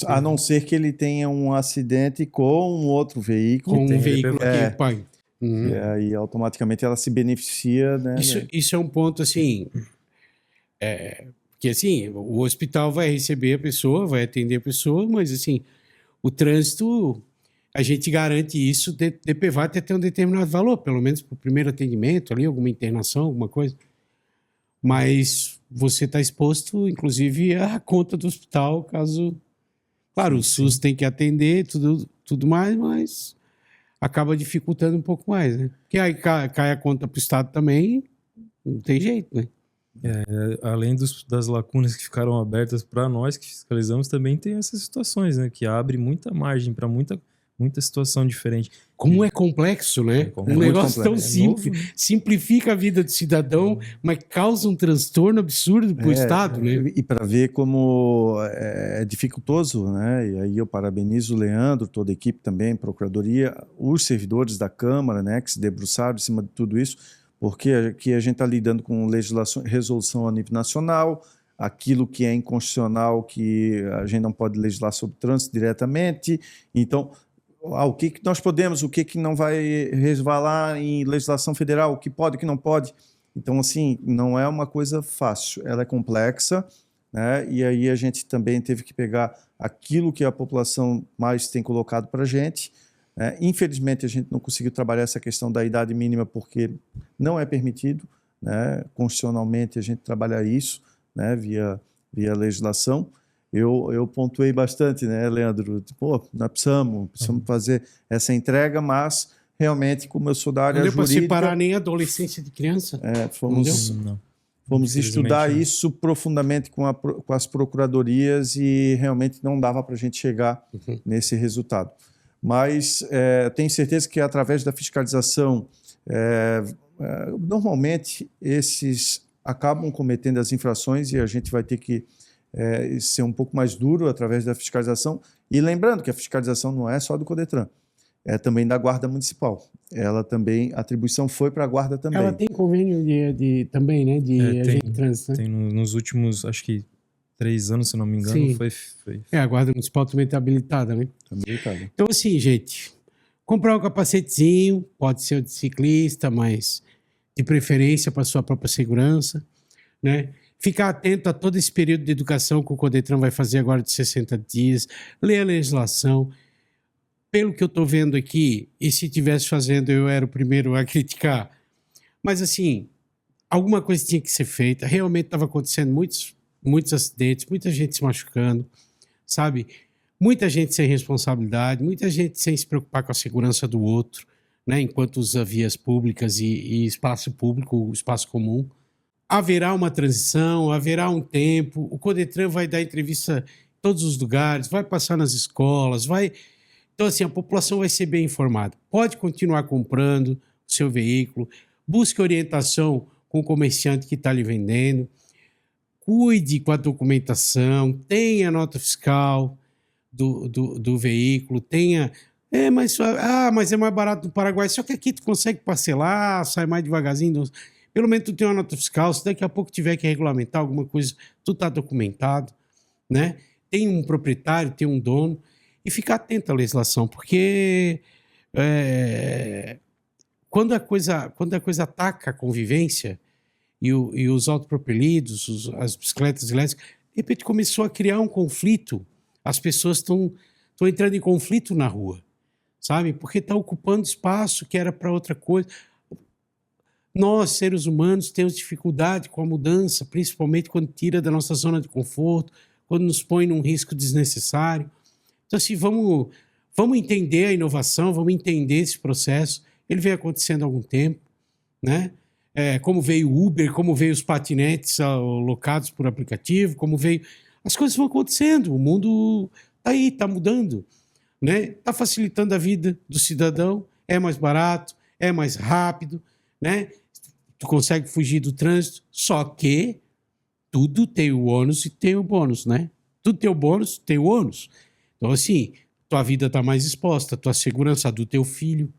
A não ser que ele tenha um acidente com um outro veículo. Com um veículo É. que pague. Uhum. E aí, automaticamente, ela se beneficia, né? Isso é um ponto, assim... Porque, assim, o hospital vai receber a pessoa, vai atender a pessoa, mas, assim, o trânsito, a gente garante isso, DPVAT até ter um determinado valor, pelo menos para o primeiro atendimento ali, alguma internação, alguma coisa. Mas você está exposto, inclusive, à conta do hospital, caso... Claro, o SUS tem que atender tudo mais, mas acaba dificultando um pouco mais, né? Porque aí cai a conta para o Estado também, não tem jeito, né? Além das lacunas que ficaram abertas para nós que fiscalizamos, também tem essas situações, né? Que abre muita margem para muita situação diferente. Como é complexo, né? Um negócio tão simples. Novo, né? Simplifica a vida do cidadão, mas causa um transtorno absurdo para o Estado, né? E para ver como é dificultoso, né? E aí eu parabenizo o Leandro, toda a equipe também, Procuradoria, os servidores da Câmara, né? Que se debruçaram em cima de tudo isso, porque aqui a gente está lidando com legislação, resolução a nível nacional, aquilo que é inconstitucional, que a gente não pode legislar sobre trânsito diretamente. Então, o que nós podemos, o que não vai resvalar em legislação federal, o que pode, o que não pode. Então, assim, não é uma coisa fácil, ela é complexa, né? E aí a gente também teve que pegar aquilo que a população mais tem colocado para a gente. Infelizmente, a gente não conseguiu trabalhar essa questão da idade mínima porque não é permitido, né? Constitucionalmente, a gente trabalha isso, né? via legislação. Eu pontuei bastante, né, Leandro? Pô, nós precisamos fazer essa entrega, mas realmente, como eu sou da área jurídica... Não deu para separar nem a adolescência de criança. Fomos estudar isso profundamente com as procuradorias e realmente não dava para a gente chegar nesse resultado. Mas tenho certeza que através da fiscalização, normalmente esses acabam cometendo as infrações e a gente vai ter que ser um pouco mais duro através da fiscalização. E lembrando que a fiscalização não é só do CODETRAN, é também da Guarda Municipal. Ela também, a atribuição foi para a Guarda também. Ela tem convênio também, né? De agente de trânsito, né? Tem nos últimos, acho que 3 anos, se não me engano, Sim. foi. A Guarda Municipal também está habilitada, né? Habilitada. Então, assim, gente, comprar um capacetezinho, pode ser o de ciclista, mas de preferência para sua própria segurança, né? Ficar atento a todo esse período de educação que o CODETRAN vai fazer agora de 60 dias, ler a legislação. Pelo que eu estou vendo aqui, e se estivesse fazendo, eu era o primeiro a criticar. Mas, assim, alguma coisa tinha que ser feita. Realmente estava acontecendo muitos acidentes, muita gente se machucando, sabe? Muita gente sem responsabilidade, muita gente sem se preocupar com a segurança do outro, né? Enquanto usa vias públicas e espaço público, espaço comum. Haverá uma transição, haverá um tempo, o CODETRAN vai dar entrevista em todos os lugares, vai passar nas escolas, vai... Então, assim, a população vai ser bem informada. Pode continuar comprando o seu veículo, busque orientação com o comerciante que está lhe vendendo, cuide com a documentação, tenha nota fiscal do veículo, tenha... mas é mais barato no Paraguai, só que aqui tu consegue parcelar, sai mais devagarzinho... Pelo menos tu tem uma nota fiscal, se daqui a pouco tiver que regulamentar alguma coisa, tu está documentado, né? Tem um proprietário, tem um dono, e ficar atento à legislação, porque quando a coisa ataca a convivência e os autopropelidos, as bicicletas elétricas, de repente começou a criar um conflito, as pessoas estão entrando em conflito na rua, sabe? Porque está ocupando espaço que era para outra coisa. Nós, seres humanos, temos dificuldade com a mudança, principalmente quando tira da nossa zona de conforto, quando nos põe num risco desnecessário. Então, assim, vamos entender a inovação, vamos entender esse processo. Ele vem acontecendo há algum tempo, né? Como veio o Uber, como veio os patinetes alocados por aplicativo, como veio... As coisas vão acontecendo, o mundo está aí, está mudando, né? Está facilitando a vida do cidadão, é mais barato, é mais rápido, né? Tu consegue fugir do trânsito, só que tudo tem o ônus e tem o bônus, né? Tudo tem o bônus, tem o ônus. Então, assim, tua vida está mais exposta, tua segurança, a do teu filho,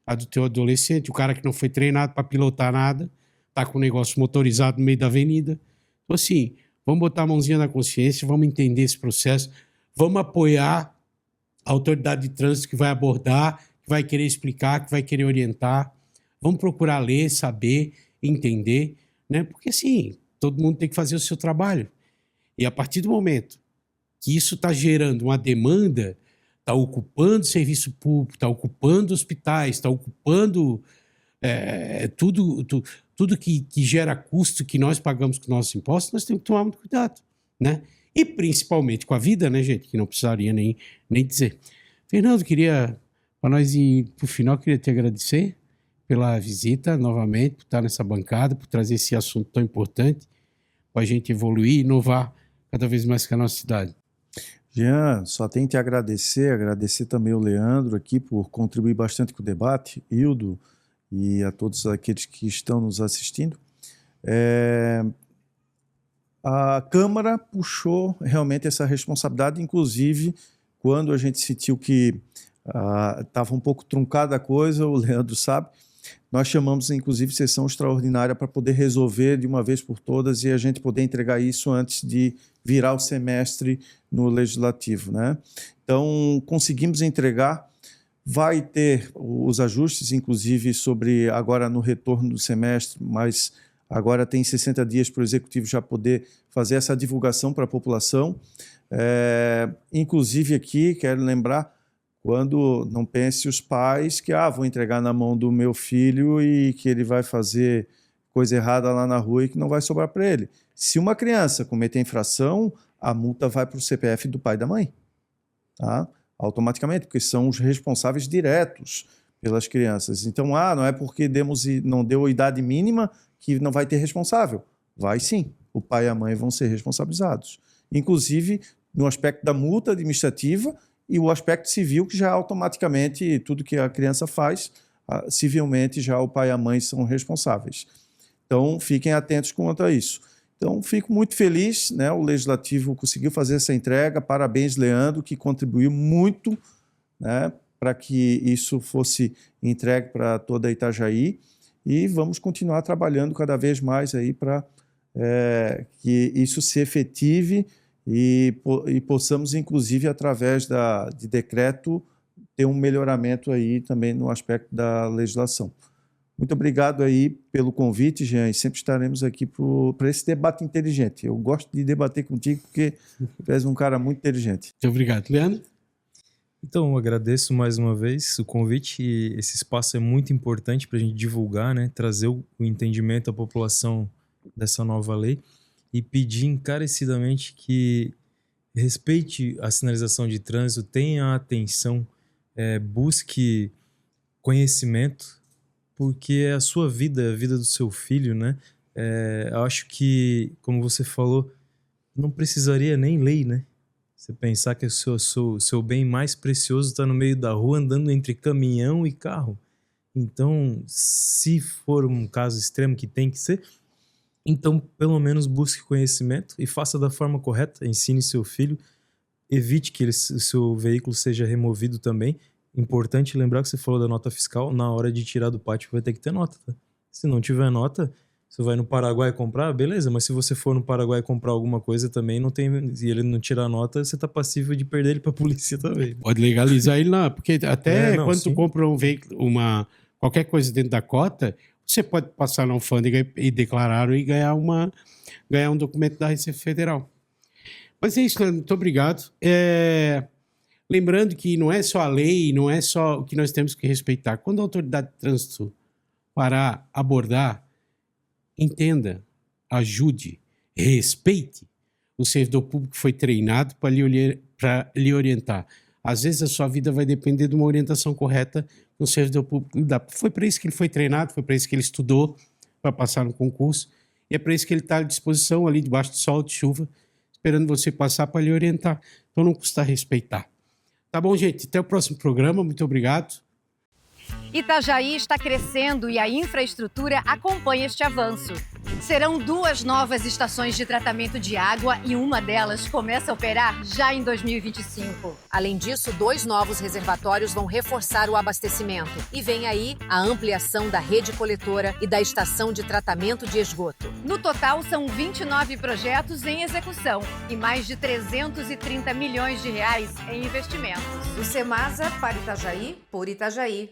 a do teu adolescente, o cara que não foi treinado para pilotar nada, tá com um negócio motorizado no meio da avenida. Então, assim, Vamos botar a mãozinha na consciência, vamos entender esse processo, vamos apoiar a autoridade de trânsito que vai abordar, que vai querer explicar, que vai querer orientar. Vamos procurar ler, saber, entender, né? Porque assim, todo mundo tem que fazer o seu trabalho. E a partir do momento que isso está gerando uma demanda, está ocupando serviço público, está ocupando hospitais, está ocupando tudo que gera custo que nós pagamos com nossos impostos, nós temos que tomar muito cuidado, né? E principalmente com a vida, né, gente? Que não precisaria nem dizer. Fernando, para nós ir para o final, queria te agradecer pela visita novamente, por estar nessa bancada, por trazer esse assunto tão importante, para a gente evoluir e inovar cada vez mais com a nossa cidade. Jean, só tenho que agradecer também o Leandro aqui por contribuir bastante com o debate, Hildo e a todos aqueles que estão nos assistindo. A Câmara puxou realmente essa responsabilidade, inclusive quando a gente sentiu que estava um pouco truncada a coisa, o Leandro sabe, nós chamamos inclusive sessão extraordinária para poder resolver de uma vez por todas e a gente poder entregar isso antes de virar o semestre no Legislativo, né? Então, conseguimos entregar, vai ter os ajustes, inclusive, sobre agora no retorno do semestre, mas agora tem 60 dias para o Executivo já poder fazer essa divulgação para a população. Inclusive aqui, quero lembrar, quando não pense os pais que vou entregar na mão do meu filho e que ele vai fazer coisa errada lá na rua e que não vai sobrar para ele. Se uma criança cometer infração, a multa vai para o CPF do pai e da mãe, tá? Automaticamente, porque são os responsáveis diretos pelas crianças. Então, não é porque não deu a idade mínima que não vai ter responsável. Vai sim, o pai e a mãe vão ser responsabilizados. Inclusive, no aspecto da multa administrativa e o aspecto civil, que já automaticamente, tudo que a criança faz, civilmente já o pai e a mãe são responsáveis. Então, fiquem atentos quanto a isso. Então, fico muito feliz, né? O Legislativo conseguiu fazer essa entrega. Parabéns, Leandro, que contribuiu muito, né, para que isso fosse entregue para toda a Itajaí. E vamos continuar trabalhando cada vez mais aí para que isso se efetive e possamos, inclusive, através de decreto, ter um melhoramento aí também no aspecto da legislação. Muito obrigado aí pelo convite, Jean, e sempre estaremos aqui para esse debate inteligente. Eu gosto de debater contigo porque tu és um cara muito inteligente. Muito obrigado. Leandro? Então, eu agradeço mais uma vez o convite. Esse espaço é muito importante para a gente divulgar, né? Trazer o entendimento à população dessa nova lei e pedir encarecidamente que respeite a sinalização de trânsito, tenha atenção, busque conhecimento, porque é a sua vida, é a vida do seu filho, né? Eu acho que, como você falou, não precisaria nem lei, né? Você pensar que o seu bem mais precioso está no meio da rua, andando entre caminhão e carro. Então, se for um caso extremo que tem que ser, então, pelo menos busque conhecimento e faça da forma correta, ensine seu filho, evite que o seu veículo seja removido também. Importante lembrar que você falou da nota fiscal, na hora de tirar do pátio vai ter que ter nota, tá? Se não tiver nota, você vai no Paraguai comprar, beleza, mas se você for no Paraguai comprar alguma coisa também, não tem, e ele não tirar nota, você tá passível de perder ele pra polícia também. Pode legalizar ele lá, porque até quando tu compra um veículo, qualquer coisa dentro da cota, você pode passar na alfândega e declarar e ganhar um documento da Receita Federal. Mas é isso, Leandro, muito obrigado. Lembrando que não é só a lei, não é só o que nós temos que respeitar. Quando a autoridade de trânsito parar, abordar, entenda, ajude, respeite. O servidor público foi treinado para lhe orientar. Às vezes a sua vida vai depender de uma orientação correta que o servidor público lhe dá. Foi para isso que ele foi treinado, foi para isso que ele estudou, para passar no concurso. E é para isso que ele está à disposição ali, debaixo do sol, de chuva, esperando você passar para lhe orientar. Então não custa respeitar. Tá bom, gente? Até o próximo programa. Muito obrigado. Itajaí está crescendo e a infraestrutura acompanha este avanço. Serão 2 novas estações de tratamento de água e uma delas começa a operar já em 2025. Além disso, 2 novos reservatórios vão reforçar o abastecimento. E vem aí a ampliação da rede coletora e da estação de tratamento de esgoto. No total, são 29 projetos em execução e mais de 330 milhões de reais em investimentos. Do Semasa para Itajaí, por Itajaí.